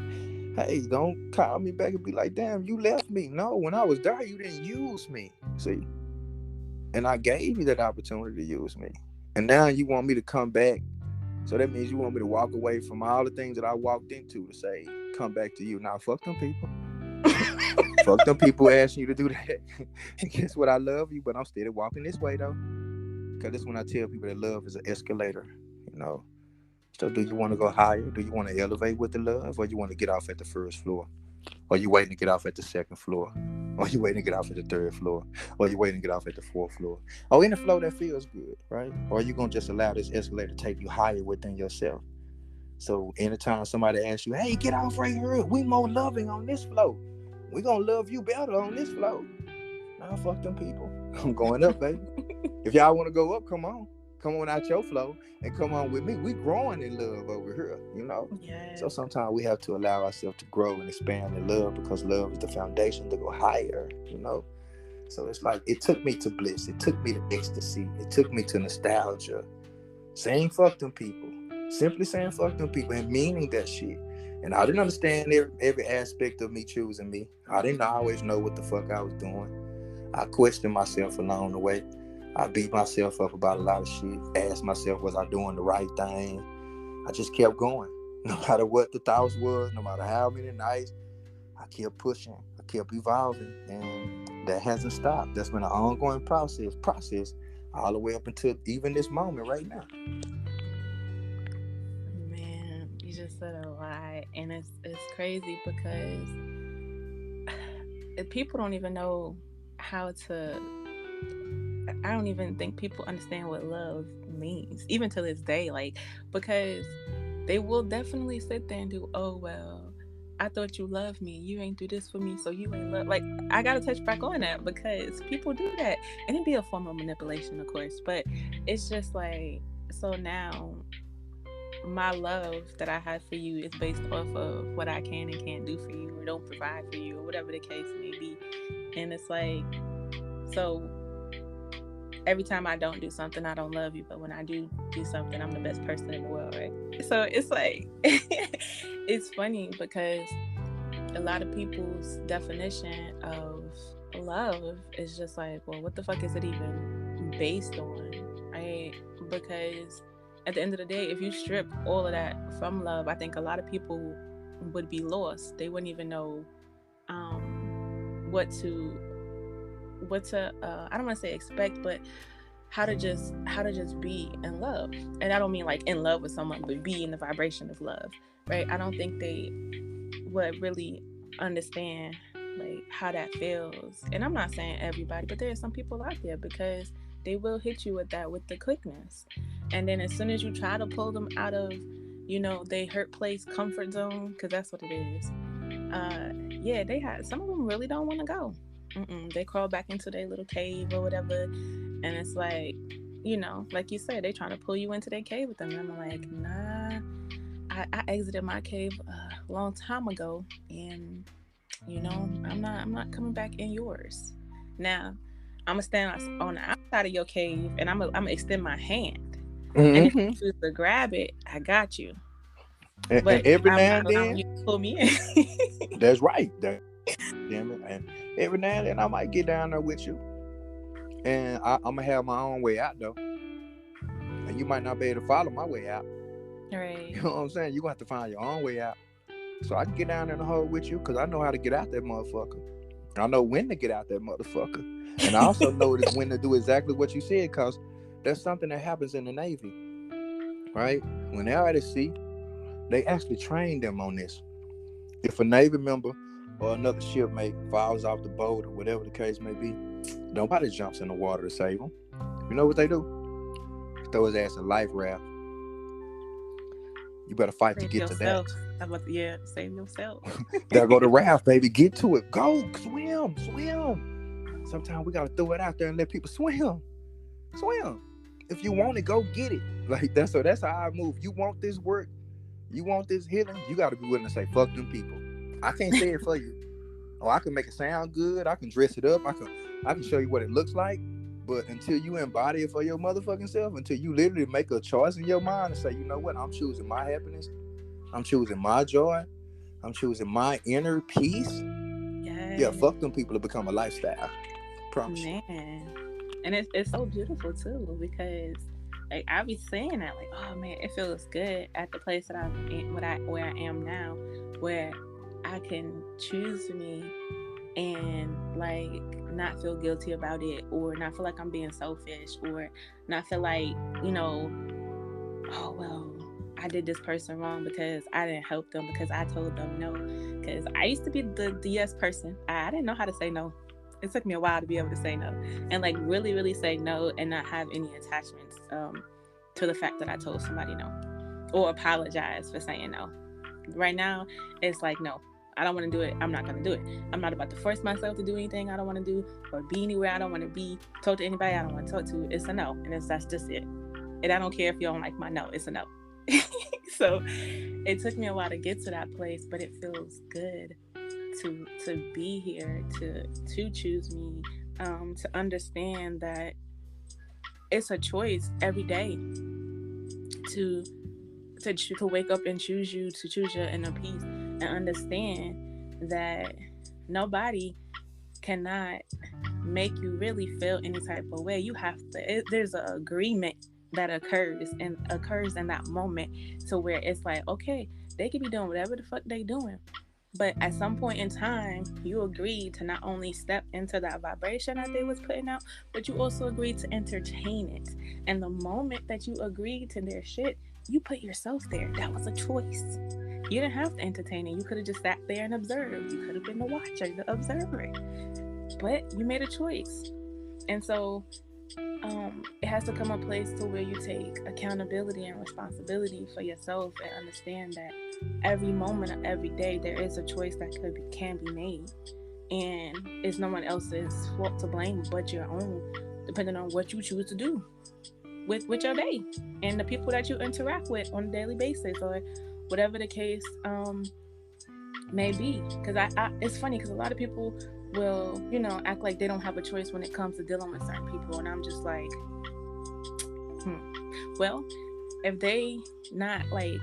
hey, don't call me back and be like, damn, you left me. No, when I was there, you didn't use me. See? And I gave you that opportunity to use me. And now you want me to come back. So that means you want me to walk away from all the things that I walked into to say, come back to you. Now, fuck them people. Fuck them people asking you to do that. And guess what? I love you, but I'm still walking this way, though. Because that's when I tell people that love is an escalator, you know. So do you want to go higher? Do you want to elevate with the love? Or you want to get off at the first floor? Or you waiting to get off at the second floor? Or you waiting to get off at the third floor? Or you waiting to get off at the fourth floor? Or in the flow that feels good, right? Or are you going to just allow this escalator to take you higher within yourself? So anytime somebody asks you, hey, get off right here. We more loving on this flow. We going to love you better on this flow. Nah, fuck them people. I'm going up, baby. If y'all want to go up, come on. Come on out your flow and come on with me. We growing in love over here. So Yes. sometimes we have to allow ourselves to grow and expand in love because love is the foundation to go higher. So it's like it took me to bliss. It took me to ecstasy. It took me to nostalgia. Saying fuck them people. Simply saying fuck them people and meaning that shit. And I didn't understand every aspect of me choosing me. I didn't always know what the fuck I was doing. I questioned myself along the way. I beat myself up about a lot of shit. Asked myself, was I doing the right thing? I just kept going. No matter what the thoughts was, no matter how many nights, I kept pushing. I kept evolving. And that hasn't stopped. That's been an ongoing process all the way up until even this moment right now. Man, you just said a lot, and it's crazy because people don't even know how to. I don't even think people understand what love means, even to this day. Like, because they will definitely sit there and do, oh well, I thought you loved me. You ain't do this for me, so you ain't love. Like, I gotta touch back on that because people do that, and it be a form of manipulation, of course. But it's just like, so now my love that I have for you is based off of what I can and can't do for you, or don't provide for you, or whatever the case may be. And it's like, so every time I don't do something, I don't love you. But when I do something, I'm the best person in the world, right? So it's like, it's funny because a lot of people's definition of love is just like, well, what the fuck is it even based on, right? Because at the end of the day, if you strip all of that from love, I think a lot of people would be lost. They wouldn't even know what to I don't want to say expect, but how to just be in love. And I don't mean like in love with someone, but be in the vibration of love, right? I don't think they would really understand like how that feels. And I'm not saying everybody, but there are some people out there because they will hit you with that, with the quickness. And then as soon as you try to pull them out of, they hurt place, comfort zone, because that's what it is. Yeah, they had some of them really don't want to go. They crawl back into their little cave or whatever, and it's like like you said, they trying to pull you into their cave with them. And I'm like, nah, I exited my cave a long time ago, and I'm not coming back in yours. Now, I'm gonna stand on the outside of your cave, and I'm gonna extend my hand. And if Mm-hmm. you choose to grab it, I got you. And But every I'm now not and allowing then, you to pull me in. that's right. Damn it. And every now and then, I might get down there with you, and I'm gonna have my own way out though, and you might not be able to follow my way out. Right. You know what I'm saying? You gonna have to find your own way out. So I can get down in the hole with you because I know how to get out that motherfucker. I know when to get out that motherfucker, and I also know when to do exactly what you said because that's something that happens in the Navy, right? When they're at sea, they actually train them on this. If a Navy member or another shipmate falls off the boat or whatever the case may be, nobody jumps in the water to save them. You know what they do? Throw his ass in life raft. You better fight to Save get to that. yourself. How about yeah, save yourself. There go the raft, baby. Get to it. Go swim, swim. Sometimes we gotta throw it out there and let people swim, swim. If you want it, go get it. Like that's how I move. You want this work, you want this healing, you gotta be willing to say fuck them people. I can't say it for you. Oh, I can make it sound good. I can dress it up. I can show you what it looks like. But until you embody it for your motherfucking self, until you literally make a choice in your mind and say, you know what, I'm choosing my happiness, I'm choosing my joy, I'm choosing my inner peace. Yeah, Yes, fuck them people to become a lifestyle. Promise you. man. And it's so beautiful too, because like I be saying that, like, oh man, it feels good at the place that where I am now, where I can choose me and like not feel guilty about it, or not feel like I'm being selfish, or not feel like, oh well, I did this person wrong because I didn't help them, because I told them no. Because I used to be the yes person. I didn't know how to say no. It took me a while to be able to say no, and like really really say no, and not have any attachments to the fact that I told somebody no, or apologize for saying no. Right now it's like, no, I don't want to do it, I'm not going to do it. I'm not about to force myself to do anything I don't want to do, or be anywhere I don't want to be, talk to anybody I don't want to talk to. It's a no, and that's just it. And I don't care if you don't like my no, it's a no. So it took me a while to get to that place, but it feels good to be here, to choose me, to understand that it's a choice every day to to wake up and choose you, to choose your inner peace, and understand that nobody cannot make you really feel any type of way. You have to, there's an agreement that occurs in that moment, to where it's like, okay, they could be doing whatever the fuck they doing, but at some point in time you agreed to not only step into that vibration that they was putting out, but you also agreed to entertain it. And the moment that you agreed to their shit, you put yourself there. That was a choice. You didn't have to entertain it. You could have just sat there and observed. You could have been the watcher, the observer, but you made a choice. And so it has to come a place to where you take accountability and responsibility for yourself, and understand that every moment of every day there is a choice that can be made, and it's no one else's fault to blame but your own, depending on what you choose to do with your day and the people that you interact with on a daily basis, or whatever the case may be. Because it's funny, because a lot of people will, act like they don't have a choice when it comes to dealing with certain people, and I'm just like, well, if they not like,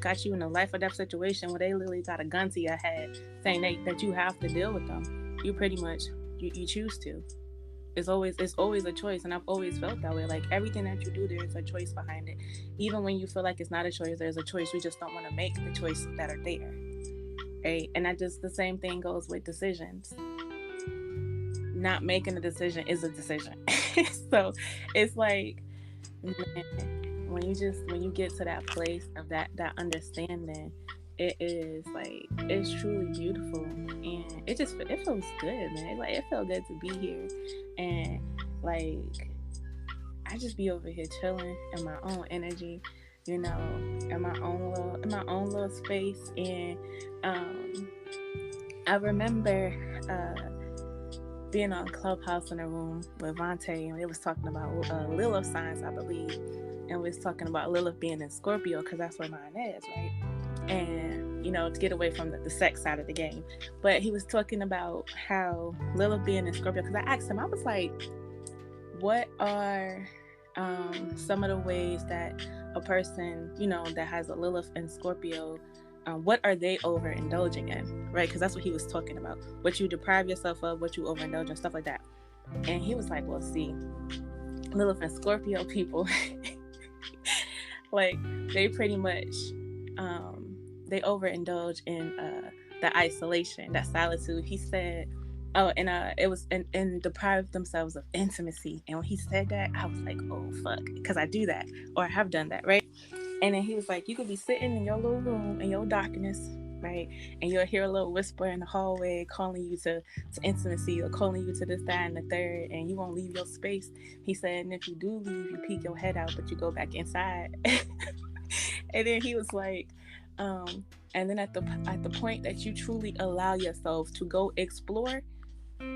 got you in a life or death situation where they literally got a gun to your head saying that you have to deal with them, you pretty much you choose to. It's always a choice, and I've always felt that way. Like everything that you do, there's a choice behind it. Even when you feel like it's not a choice, there's a choice. You just don't want to make the choices that are there, right? And that just the same thing goes with decisions. Not making a decision is a decision. So it's like, man, when you get to that place of that understanding, it is like, it's truly beautiful, and it feels good, man. Like it felt good to be here, and like I just be over here chilling in my own energy, in my own little space. And I remember being on Clubhouse in a room with Vontae, and it was talking about Lilith signs, I believe, and we was talking about Lilith being in Scorpio because that's where mine is, right? And to get away from the sex side of the game, but he was talking about how Lilith being in Scorpio, because I asked him, I was like, what are some of the ways that a person that has a Lilith in Scorpio, what are they overindulging in, right? Because that's what he was talking about, what you deprive yourself of, what you overindulge in, stuff like that. And he was like, well, see, Lilith and Scorpio people like they pretty much they overindulge in the isolation, that solitude. He said, oh, and it was and deprive themselves of intimacy. And when he said that, I was like, oh fuck, because I do that, or I have done that, right? And then he was like, you could be sitting in your little room in your darkness, right? And you'll hear a little whisper in the hallway calling you to intimacy, or calling you to this, that, and the third, and you won't leave your space. He said, and if you do leave, you peek your head out, but you go back inside. And then he was like, and then at the point that you truly allow yourself to go explore,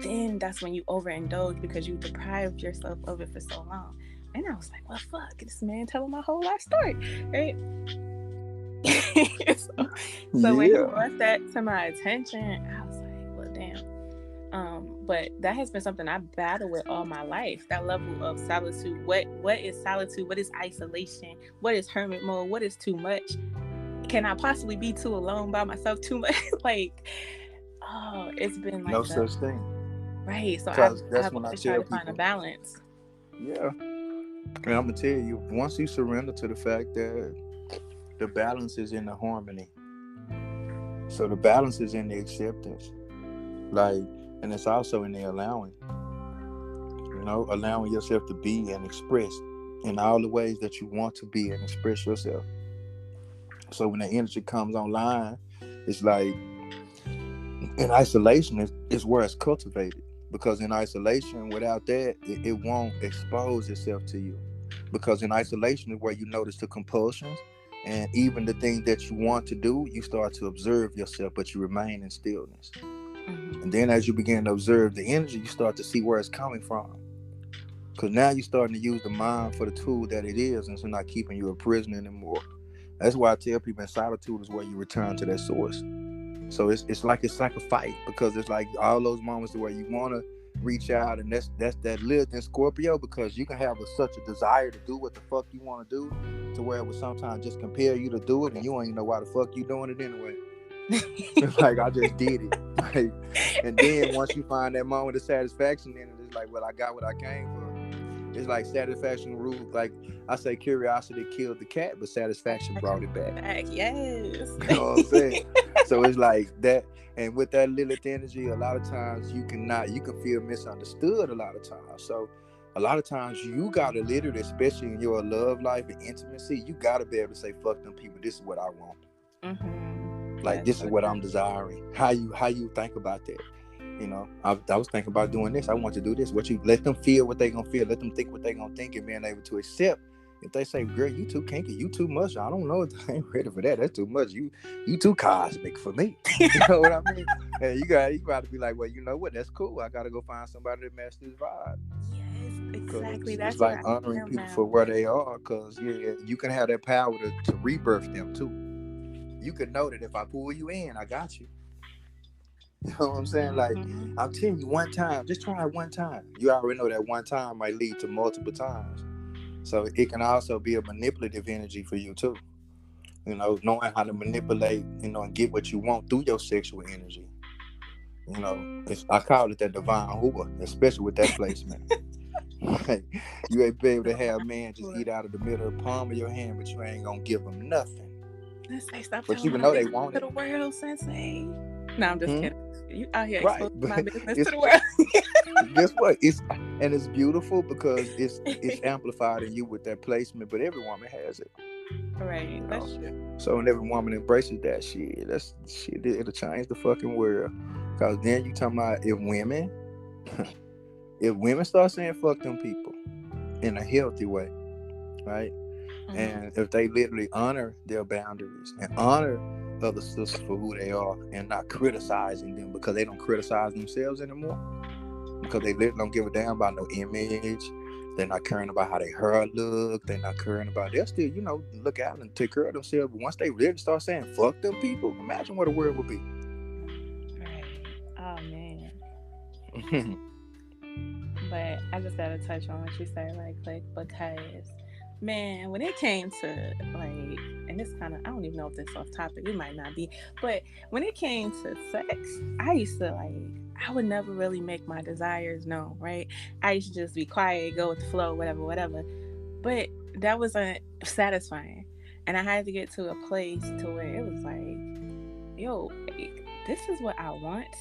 then that's when you overindulge, because you deprived yourself of it for so long. And I was like, well, fuck, this man telling my whole life story, right? so when he brought that to my attention, I was like, well, damn. But that has been something I battle with all my life, that level of solitude. What is solitude? What is isolation? What is hermit mode? What is too much? Can I possibly be too alone by myself too much? Like, oh, it's been like no such thing. Right. So I've always tried to find a balance. Yeah. And I'm gonna tell you, once you surrender to the fact that the balance is in the harmony, so the balance is in the acceptance, and it's also in the allowing. Allowing yourself to be and express in all the ways that you want to be and express yourself. So when the energy comes online, it's like in isolation is where it's cultivated. Because in isolation, without that, it won't expose itself to you. Because in isolation is where you notice the compulsions, and even the things that you want to do, you start to observe yourself, but you remain in stillness. Mm-hmm. And then as you begin to observe the energy, you start to see where it's coming from. Because now you're starting to use the mind for the tool that it is, and it's not keeping you a prisoner anymore. That's why I tell people in solitude is where you return to that source. So it's like a fight, because it's like all those moments where you want to reach out, and that's that Lilith in Scorpio, because you can have such a desire to do what the fuck you want to do, to where it would sometimes just compel you to do it, and you don't even know why the fuck you doing it anyway. It's like, I just did it. And then once you find that moment of satisfaction in it, it's like, well, I got what I came for. It's like satisfaction rule. Like I say, curiosity killed the cat, but satisfaction brought it back. Yes. You know what I'm saying? So it's like that. And with that Lilith energy, a lot of times you can feel misunderstood a lot of times. So a lot of times you gotta literally, especially in your love life and intimacy, you gotta be able to say, fuck them people, this is what I want. Mm-hmm. Like, this is what I'm desiring. How you think about that? I was thinking about doing this. I want to do this. What you let them feel what they gonna feel. Let them think what they gonna think, and being able to accept. If they say, girl, you too kinky, you too much, I don't know, I ain't ready for that. That's too much. You too cosmic for me. You know what I mean? And you got to be like, well, you know what? That's cool. I got to go find somebody that matches this vibe. Yes, exactly. That's it's like honoring people for where they are, because you can have that power to rebirth them too. You can know that if I pull you in, I got you. You know what I'm saying? Like, I'm telling you, one time, just try it one time. You already know that one time might lead to multiple times. So it can also be a manipulative energy for you too. Knowing how to manipulate, and get what you want through your sexual energy. I call it that divine hoover, especially with that placement. You ain't be able to have a man just eat out of the middle of the palm of your hand, but you ain't gonna give them nothing. But you know they want it. To the world, SenSay. No, I'm just kidding. You out here exposing my business to the world. Guess what? It's beautiful because it's amplified in you with that placement, but every woman has it. Right. That's true. So when every woman embraces that shit, it'll change the fucking world. Because then you talking about if women start saying fuck them people in a healthy way, right? Mm-hmm. And if they literally honor their boundaries and honor other sisters for who they are, and not criticizing them because they don't criticize themselves anymore. because they literally don't give a damn about no image. They're not caring about how their hair look. They're not caring about. They'll still, look out and take care of themselves. But once they really start saying "fuck them people," imagine what the world would be. Right. Oh man. But I just gotta touch on what you said right quick because, man, when it came to like, and this kind of, I don't even know if this off topic, we might not be, but when it came to sex, I used to like, I would never really make my desires known, right? I used to just be quiet, go with the flow, whatever, whatever. But that wasn't satisfying. And I had to get to a place to where it was like, yo, this is what I want,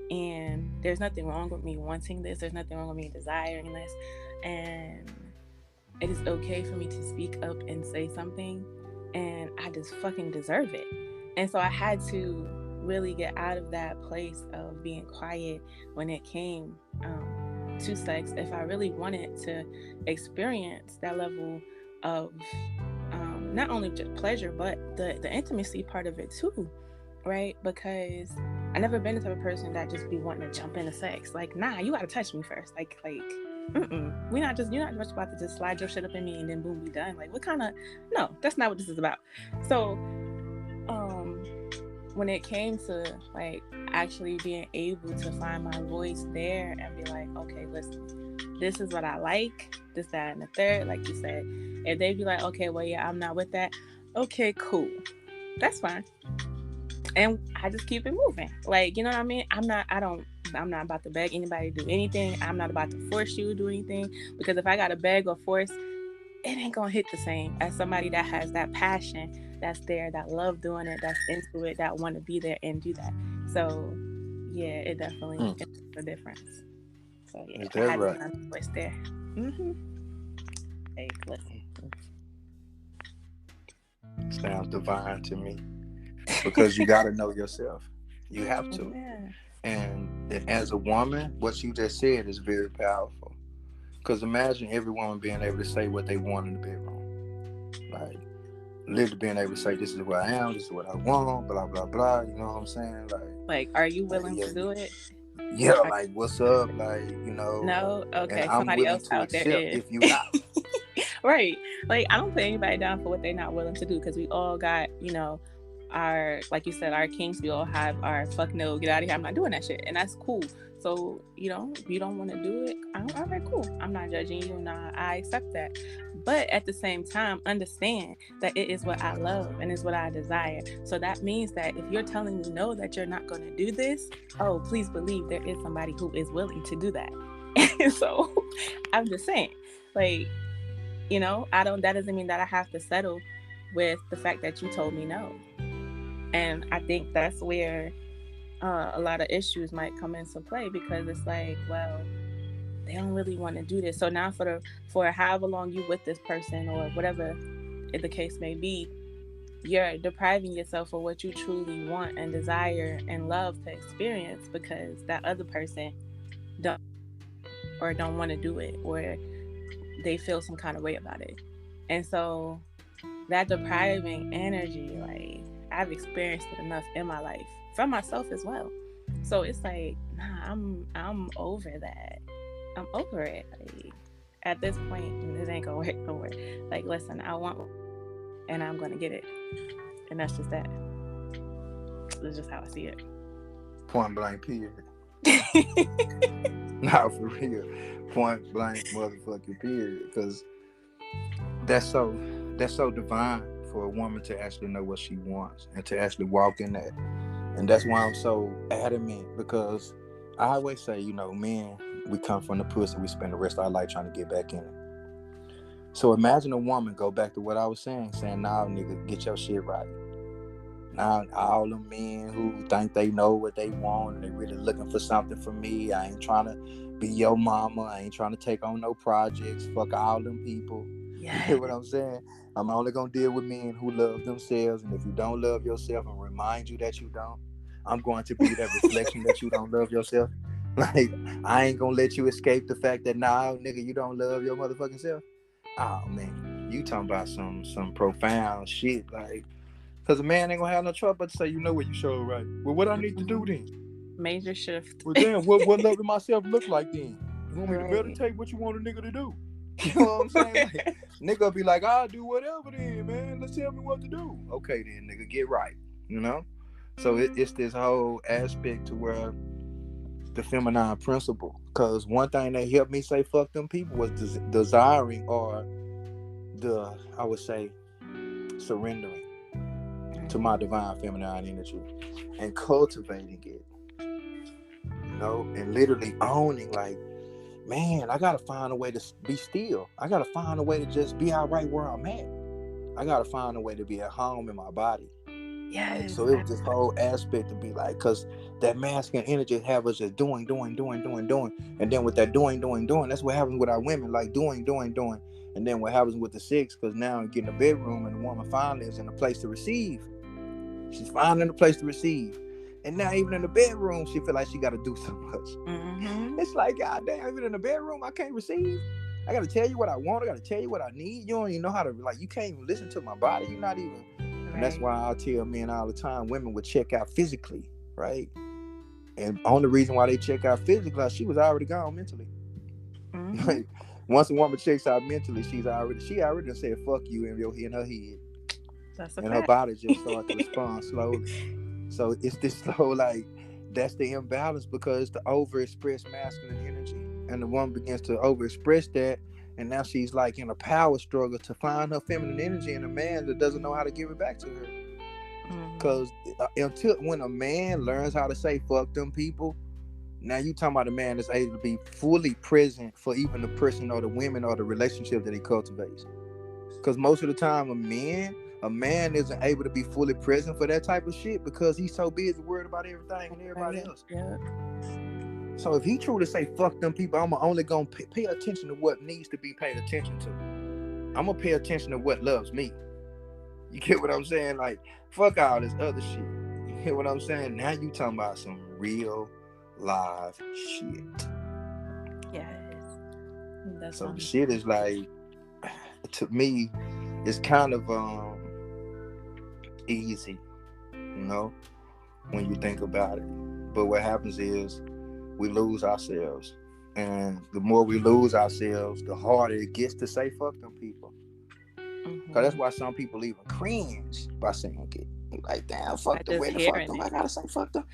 and there's nothing wrong with me wanting this, there's nothing wrong with me desiring this, and it is okay for me to speak up and say something, and I just fucking deserve it. And so I had to really get out of that place of being quiet when it came to sex if I really wanted to experience that level of not only just pleasure but the intimacy part of it too, right? Because I never been the type of person that just be wanting to jump into sex. Like, nah, you gotta touch me first. You're not just about to just slide your shit up in me and then boom, we done. Like, what kind of? No, that's not what this is about. So, um, when it came to like actually being able to find my voice there and be like, okay, listen, this is what I like, this, that, and the third, like you said. If they be like, okay, well, yeah, I'm not with that. Okay, cool, that's fine, and I just keep it moving. Like, you know what I mean? I'm not about to beg anybody to do anything. I'm not about to force you to do anything, because if I got to beg or force, it ain't gonna hit the same as somebody that has that passion, that's there, that love doing it, that's into it, that want to be there and do that. So yeah, it definitely Mm, is a difference. So yeah, is I that had to right? find a voice there. Mm-hmm. Like, listen. Sounds divine to me because you got to know yourself. You have to. Yeah. And as a woman, what you just said is very powerful. Because imagine every woman being able to say what they want in the bedroom. Like, literally being able to say, this is what I am, this is what I want, blah, blah, blah. You know what I'm saying? Like, are you Like willing yeah, to do it? yeah, Are, like, what's up? Like, no. and Okay. I'm Somebody willing else to out there accept is. if you not. Right. Like, I don't put anybody down for what they're not willing to do, because we all got, our, like you said, our kinks. We all have our fuck no, get out of here, I'm not doing that shit. And that's cool. So, if you don't want to do it, all right, cool. I'm not judging you. Nah, I accept that. But at the same time, understand that it is what I love and is what I desire. So that means that if you're telling me no, that you're not going to do this, oh, please believe there is somebody who is willing to do that. And so I'm just saying, like, I don't, that doesn't mean that I have to settle with the fact that you told me no. And I think that's where a lot of issues might come into play, because it's like, well, they don't really want to do this. So now for however long you with this person or whatever the case may be, you're depriving yourself of what you truly want and desire and love to experience, because that other person don't, or don't want to do it, or they feel some kind of way about it. And so that depriving energy, like, I've experienced it enough in my life from myself as well. So it's like, nah, I'm over that. I'm over it. Like, at this point, this ain't gonna work no more. Like, listen, I want, and I'm gonna get it, and that's just that. That's just how I see Point blank, period. it. Not for real. Point blank, motherfucking period. Because that's so that's so divine for a woman to actually know what she wants and to actually walk in that. And that's why I'm so adamant, because I always say, men, we come from the pussy, we spend the rest of our life trying to get back in it. So imagine a woman, go back to what I was saying, nah, nigga, get your shit right. Now all them men who think they know what they want and they really looking for something from me, I ain't trying to be your mama, I ain't trying to take on no projects, fuck all them people. You Yeah. hear what I'm saying? I'm only gonna deal with men who love themselves, and if you don't love yourself and remind you that you don't, I'm going to be that reflection that you don't love yourself. Like, I ain't gonna let you escape the fact that, nah, nigga, you don't love your motherfucking self. Oh man, you talking about some profound shit, like, because a man ain't gonna have no trouble but to say, you know what, you sure right. Well, what I need to do then? Major shift. Well, damn, what loving myself look like then? You want me to Right. meditate? What you want a nigga to do? You know what I'm saying? Like, nigga be like, I'll do whatever then, man. Let's tell me what to do. Okay then, nigga, get right. You know? So it's this whole aspect to where the feminine principle. Because one thing that helped me say fuck them people was desiring, or I would say, surrendering to my divine feminine energy and cultivating it, and literally owning, like, man, I gotta find a way to be still. I gotta find a way to just be all right where I'm at. I gotta find a way to be at home in my body. Like, Yes. so it was this whole aspect to be like, because that masculine energy have us just doing, and then with that doing, that's what happens with our women, like doing, and then what happens with the six, because now you get in the bedroom and the woman finally is in a place to receive. She's finally in a place to receive, and now even in the bedroom, she feel like she got to do so much. Mm-hmm. It's like, God damn, even in the bedroom, I can't receive. I got to tell you what I want. I got to tell you what I need. You don't even know how to, like, you can't even listen to my body. You're not even. Right. And that's why I tell men all the time, women would check out physically, right? And only reason why they check out physically, she was already gone mentally. Mm-hmm. Like, once a woman checks out mentally, she already done said fuck you in her head. That's a And fact. her body just started to respond slowly. So it's this slow, like, that's the imbalance, because it's the overexpressed masculine energy. And the woman begins to overexpress that. And now she's like in a power struggle to find her feminine energy in a man that doesn't know how to give it back to her. Because until when a man learns how to say fuck them people, now you talking about a man that's able to be fully present for even the person or the women or the relationship that he cultivates. Because most of the time a man isn't able to be fully present for that type of shit because he's so busy worried about everything and everybody else. Yeah. So if he truly say fuck them people, I'm only gonna pay attention to what needs to be paid attention to. I'm gonna pay attention to what loves me. You get what I'm saying? Like, fuck all this other shit. You get what I'm saying? Now you talking about some real live shit. Yes. So the shit is like, to me, it's kind of easy, when you think about it. But what happens is we lose ourselves. And the more we lose ourselves, the harder it gets to say fuck them people. Because that's why some people even cringe by saying it. Like, damn, fuck them. Where the fuck them? I gotta say fuck them.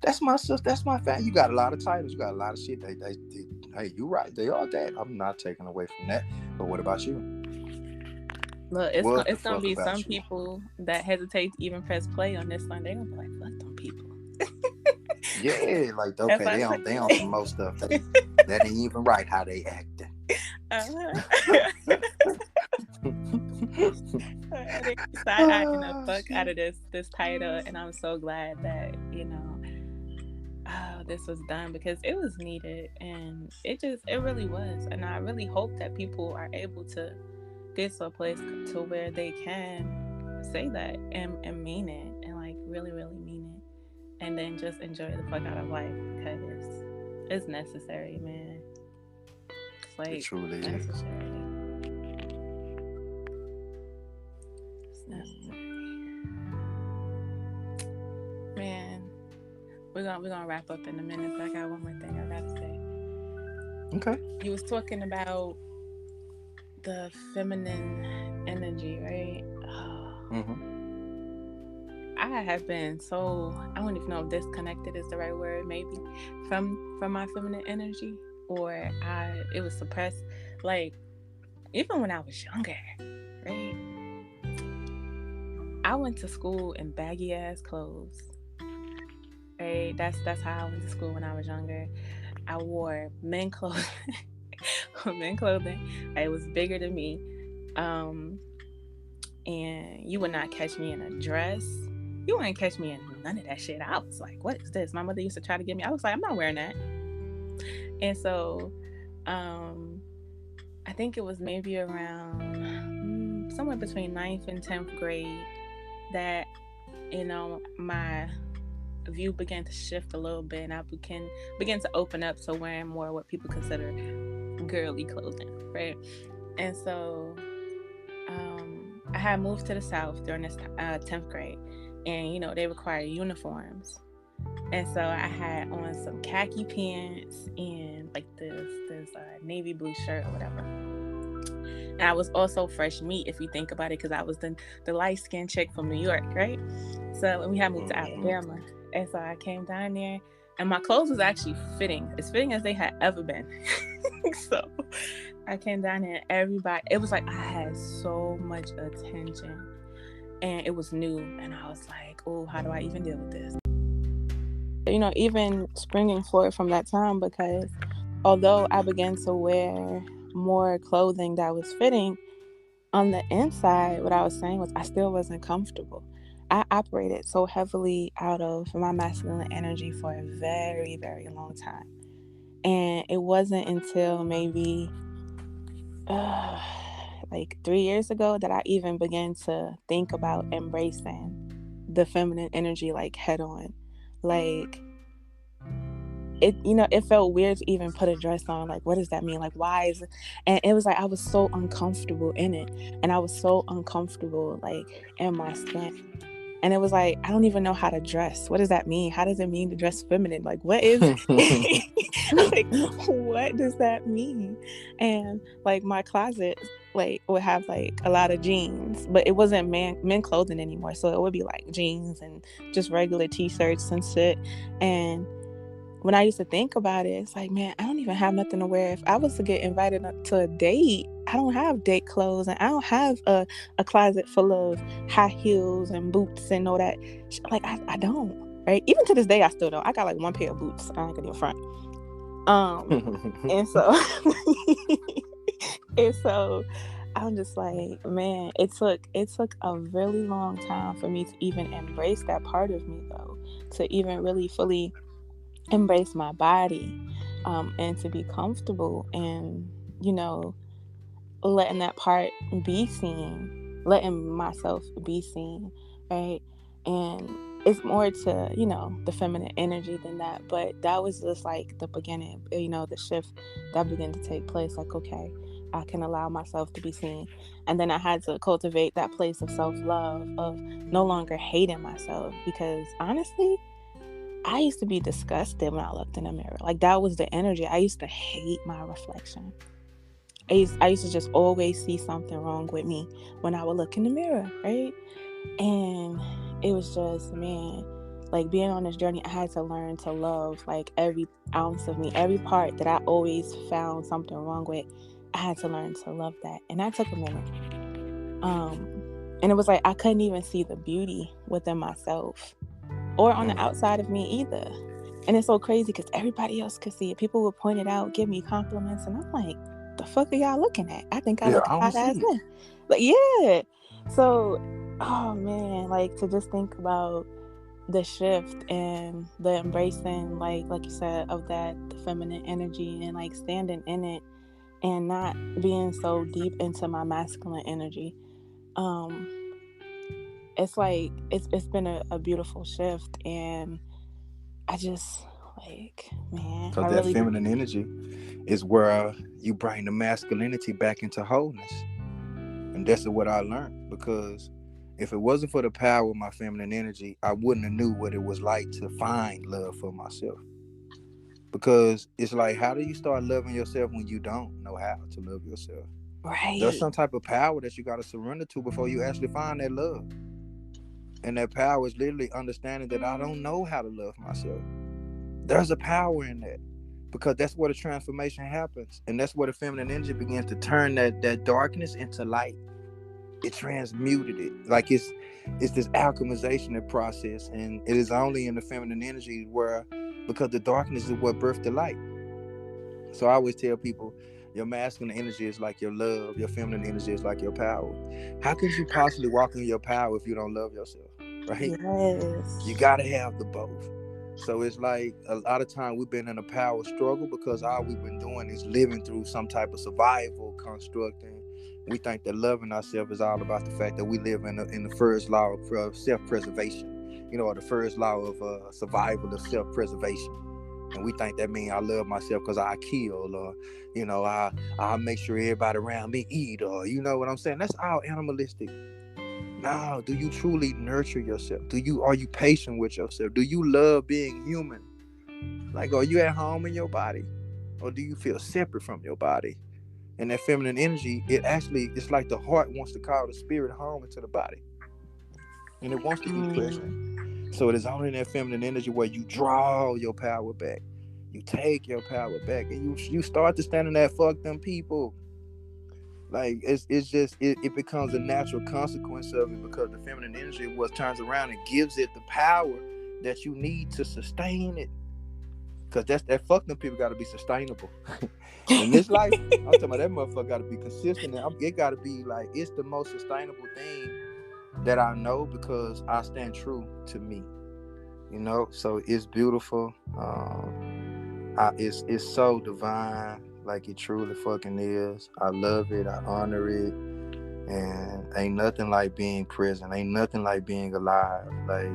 That's my sister. That's my family. You got a lot of titles. You got a lot of shit. Hey, you right. They are that. I'm not taking away from that. But what about you? Look, it's gonna be some people that hesitate to even press play on this one. They're gonna be like, fuck them people. Yeah, like, okay, they on some more stuff. That ain't even right how they acting. They start acting the fuck out of this title, and I'm so glad that this was done, because it was needed, and it really was. And I really hope that people are able to get to a place to where they can say that and mean it, and like really, really mean it, and then just enjoy the fuck out of life, because it's necessary, man. It's like, it truly necessary. It's necessary. Man, we're gonna wrap up in a minute, but I got one more thing I gotta say. Okay. You was talking about the feminine energy, right? I have been so, I don't even know if disconnected is the right word, maybe, from my feminine energy, or it was suppressed. Like, even when I was younger, right? I went to school in baggy ass clothes. Right? That's how I went to school when I was younger. I wore men clothing. It was bigger than me. And you would not catch me in a dress. You wouldn't catch me in none of that shit. I was like, what is this? My mother used to try to get me. I was like, I'm not wearing that. And so, I think it was maybe around somewhere between 9th and 10th grade that, my view began to shift a little bit, and I began to open up to wearing more what people consider girly clothing, right? And so I had moved to the South during this 10th grade, and they require uniforms. And so I had on some khaki pants and like this navy blue shirt or whatever. And I was also fresh meat if you think about it, because I was the light skinned chick from New York, right? So and we had moved to Mm-hmm. Alabama, and so I came down there, and my clothes was actually fitting, as fitting as they had ever been. So I came down there, and everybody, it was like I had so much attention, and it was new, and I was like, oh, how do I even deal with this? Even springing forward from that time, because although I began to wear more clothing that was fitting, on the inside, what I was saying was I still wasn't comfortable. I operated so heavily out of my masculine energy for a very, very long time. And it wasn't until maybe uh, like 3 years ago that I even began to think about embracing the feminine energy like head on. Like, it felt weird to even put a dress on. Like, what does that mean? Like, why is it? And it was like I was so uncomfortable in it, and I was so uncomfortable like in my skin. And it was like, I don't even know how to dress. What does that mean? How does it mean to dress feminine? Like, what is like, what does that mean? And like my closet like would have like a lot of jeans, but it wasn't men clothing anymore, so it would be like jeans and just regular t-shirts and shit. And when I used to think about it, it's like, man, I don't even have nothing to wear. If I was to get invited to a date, I don't have date clothes, and I don't have a closet full of high heels and boots and all that. Like, I don't, right? Even to this day, I still don't. I got like one pair of boots. I ain't gonna even front. And so, and so I'm just like, man, it took a really long time for me to even embrace that part of me, though, to even really fully embrace my body, and to be comfortable and letting that part be seen, letting myself be seen, right? And it's more to the feminine energy than that, but that was just like the beginning, the shift that began to take place. Like, okay, I can allow myself to be seen. And then I had to cultivate that place of self-love, of no longer hating myself, because honestly, I used to be disgusted when I looked in the mirror. Like, that was the energy. I used to hate my reflection. I used to just always see something wrong with me when I would look in the mirror, right? And it was just, man, like being on this journey, I had to learn to love like every ounce of me, every part that I always found something wrong with. I had to learn to love that. And that took a minute. Um, and it was like I couldn't even see the beauty within myself or on the outside of me either. And it's so crazy because everybody else could see it. People would point it out, give me compliments, and I'm like, the fuck are y'all looking at? I think I Yeah, look I don't hot ass see it. then. Like, yeah. So, oh man, like to just think about the shift and the embracing, like you said, of that the feminine energy, and like standing in it and not being so deep into my masculine energy. Um, it's like it's been a beautiful shift, and I just like, man, I Because that really do. feminine energy is where you bring the masculinity back into wholeness. And that's what I learned. Because if it wasn't for the power of my feminine energy, I wouldn't have knew what it was like to find love for myself. Because it's like, how do you start loving yourself when you don't know how to love yourself? There's Right. some type of power that you got to surrender to before you actually find that love. And that power is literally understanding that I don't know how to love myself. There's a power in that, because that's where the transformation happens, and that's where the feminine energy begins to turn that darkness into light. It transmuted it, like it's this alchemization process, and it is only in the feminine energy where, because the darkness is what birthed the light. So I always tell people, your masculine energy is like your love, your feminine energy is like your power. How could you possibly walk in your power if you don't love yourself, right? You Yes. got to have the both. So it's like a lot of time we've been in a power struggle because all we've been doing is living through some type of survival construct, and we think that loving ourselves is all about the fact that we live in the first law of self-preservation, or the first law of survival of self-preservation. And we think that means I love myself because I kill, or I make sure everybody around me eat, or you know what I'm saying. That's all animalistic. No, do you truly nurture yourself? Are you patient with yourself? Do you love being human? Like, are you at home in your body? Or do you feel separate from your body? And that feminine energy, it's like the heart wants to call the spirit home into the body. And it wants to be present. So it is only in that feminine energy where you draw your power back. You take your power back and you start to stand in that fuck them people. Like it's just it becomes a natural consequence of it because the feminine energy what turns around and gives it the power that you need to sustain it. Cause that fuck them people gotta be sustainable. In this life, I'm talking about that motherfucker gotta be consistent and it gotta be like it's the most sustainable thing that I know because I stand true to me. So it's beautiful. It's so divine, like it truly fucking is. I love it. I honor it, and ain't nothing like being present. Ain't nothing like being alive. Like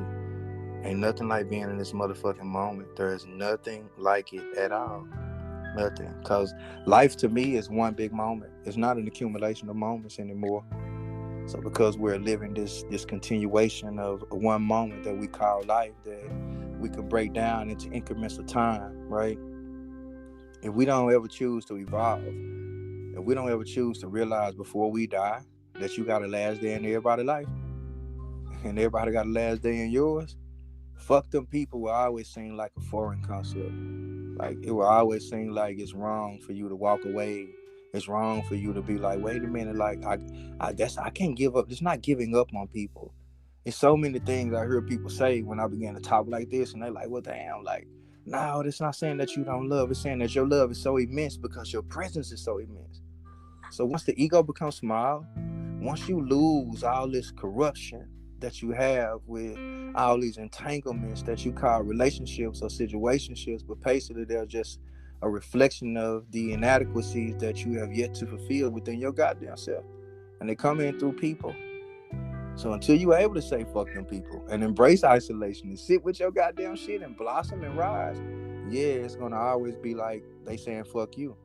ain't nothing like being in this motherfucking moment. There is nothing like it at all. Nothing, cause life to me is one big moment. It's not an accumulation of moments anymore. So because we're living this continuation of one moment that we call life, that we could break down into increments of time, right? If we don't ever choose to evolve, if we don't ever choose to realize before we die that you got a last day in everybody's life, and everybody got a last day in yours, fuck them people will always seem like a foreign concept. Like it will always seem like it's wrong for you to walk away. It's wrong for you to be like, wait a minute, like I guess I can't give up. It's not giving up on people. It's so many things I heard people say when I began to talk like this, and they're like, well, damn, like, no, it's not saying that you don't love. It's saying that your love is so immense because your presence is so immense. So once the ego becomes small, once you lose all this corruption that you have with all these entanglements that you call relationships or situationships, but basically they're just a reflection of the inadequacies that you have yet to fulfill within your goddamn self. And they come in through people. So until you are able to say fuck them people and embrace isolation and sit with your goddamn shit and blossom and rise, yeah, it's gonna always be like they saying fuck you.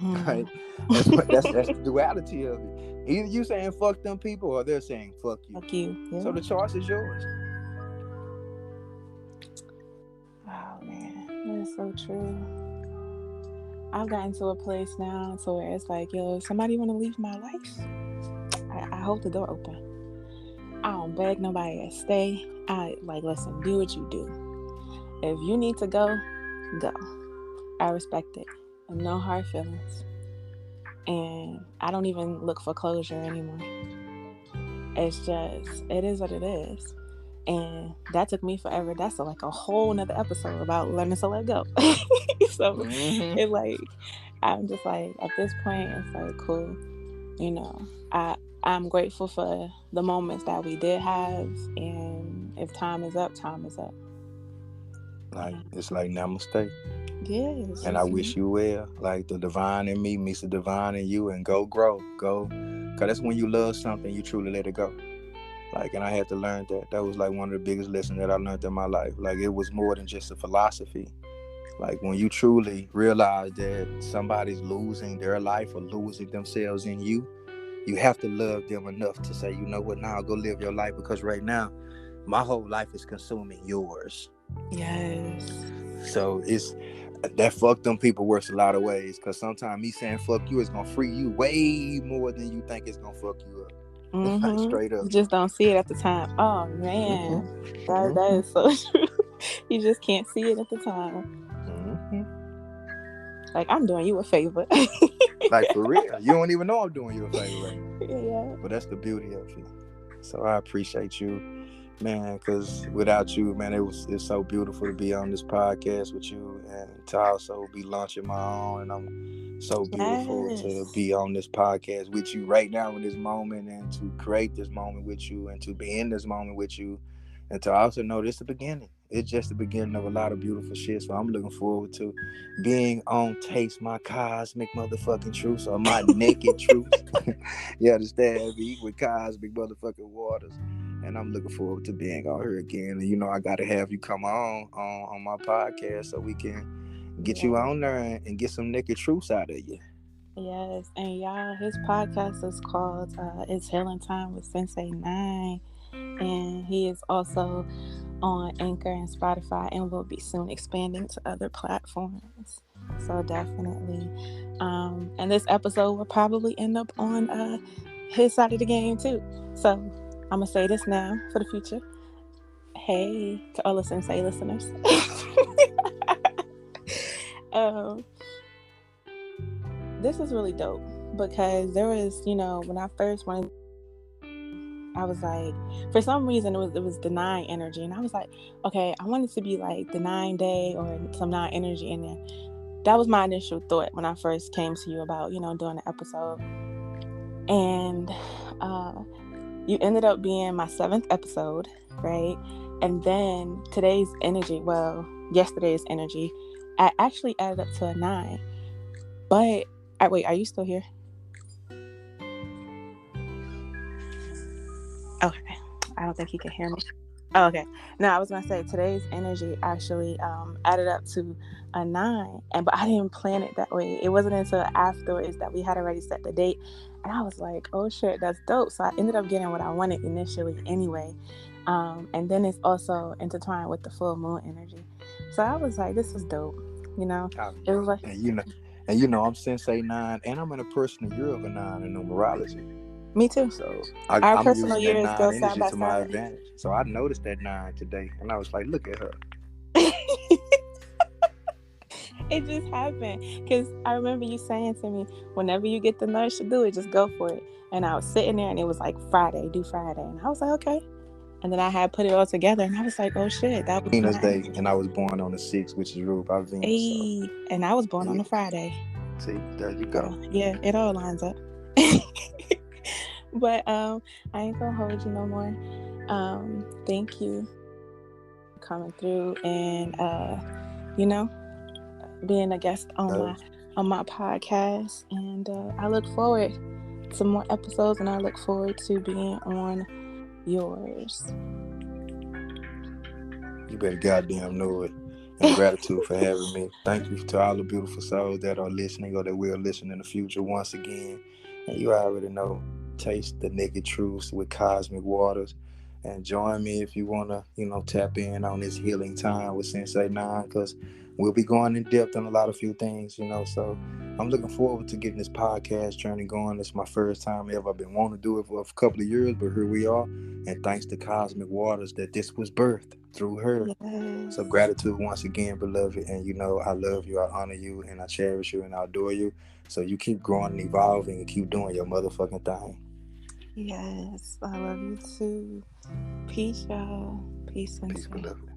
Right? That's the duality of it. Either you saying fuck them people or they're saying fuck you. Fuck you. Yeah. So the choice is yours. Oh man, that's so true. I've gotten to a place now to where it's like, yo, if somebody want to leave my life, I hold the door open. I don't beg nobody to stay. I like, listen, do what you do. If you need to go, go. I respect it. No hard feelings. And I don't even look for closure anymore. It's just, it is what it is. And that took me forever. That's like a whole nother episode about learning to let go. So it like, I'm just like, at this point, it's like, cool. You know, I'm grateful for the moments that we did have. And if time is up, time is up. Like it's like namaste. Yeah, it's And I just, wish you well. Like the divine in me meets the divine in you, and go grow. Go. Cause that's when you love something, you truly let it go. Like, and I had to learn that. That was like one of the biggest lessons that I learned in my life. Like it was more than just a philosophy. Like when you truly realize that somebody's losing their life or losing themselves in you, you have to love them enough to say, you know what, now go live your life, because right now my whole life is consuming yours. yes. So it's that fuck them people works a lot of ways, because sometimes me saying fuck you is gonna free you way more than you think it's gonna fuck you up. Like straight up. You just don't see it at the time. Oh Mm-hmm. man, that Mm-hmm. is so true. You just can't see it at the time. Mm-hmm. Like, I'm doing you a favor. Like for real, you don't even know I'm doing you a favor right now. Yeah. But that's the beauty of it. So I appreciate you, man, because without you, man, it's so beautiful to be on this podcast with you and to also be launching my own. And I'm so beautiful to Yes. be on this podcast with you right now in this moment, and to create this moment with you, and to be in this moment with you, and to also know this is the beginning. It's just the beginning of a lot of beautiful shit. So I'm looking forward to being on Taste My Cosmic Motherfucking Truth, or My Naked Truth. You understand me? With Cosmic Motherfucking Waters. And I'm looking forward to being on here again. And I got to have you come on my podcast so we can get you Yes. on there and get some naked truths out of you. Yes, and y'all, his podcast is called "It's Healing Time with SenSay I," and he is also on Anchor and Spotify, and will be soon expanding to other platforms. So definitely, and this episode will probably end up on his side of the game too. So I'm gonna say this now for the future. Hey to all the SenSay listeners. um, this is really dope because there was, when I first wanted, I was like, for some reason it was the nine energy, and I was like, okay, I want it to be like the 9 day or some nine energy in there. That was my initial thought when I first came to you about doing the episode, and uh, you ended up being my seventh episode, right? And then today's energy, well, yesterday's energy, I actually added up to a nine. But wait, are you still here? Okay, I don't think he can hear me. Oh, okay. Now I was gonna say today's energy actually added up to a nine, and but I didn't plan it that way. It wasn't until afterwards that we had already set the date, and I was like, "Oh shit, that's dope!" So I ended up getting what I wanted initially, anyway. And then it's also intertwined with the full moon energy. So I was like, "This is dope," you know. Oh It yeah, was like and I'm Sensei Nine, and I'm in a personal year of a nine in numerology. me too. So Our I'm personal using that years nine go side energy by to my side. advantage. So I noticed that nine today, and I was like, look at her. It just happened because I remember you saying to me, whenever you get the nudge to do it, just go for it. And I was sitting there, and it was like Friday, do Friday, and I was like, okay. And then I had put it all together, and I was like, oh shit, that was Venus my Day, energy. and I was born on the 6th, which is ruled by Venus. So Hey, and I was born on yeah, a Friday, see, there you go. so yeah, it all lines up. But I ain't gonna hold you no more. Thank you for coming through and you know being a guest Love. on my podcast, and I look forward to more episodes, and I look forward to being on yours. You better goddamn know it. And gratitude for having me. Thank you to all the beautiful souls that are listening or that will listen in the future once again. And you already know, taste the naked truths with cosmic waters. And join me if you want to, tap in on this healing time with Sensei Nine, because we'll be going in depth on a lot of few things. So I'm looking forward to getting this podcast journey going. It's my first time ever. I've been wanting to do it for a couple of years, but here we are. And thanks to cosmic waters that this was birthed through her. So Yes, gratitude once again, beloved. And I love you, I honor you, and I cherish you, and I adore you. So you keep growing and evolving and keep doing your motherfucking thing. yes, I love you too. Peace, y'all. Peace, Peace, Sensei. beloved.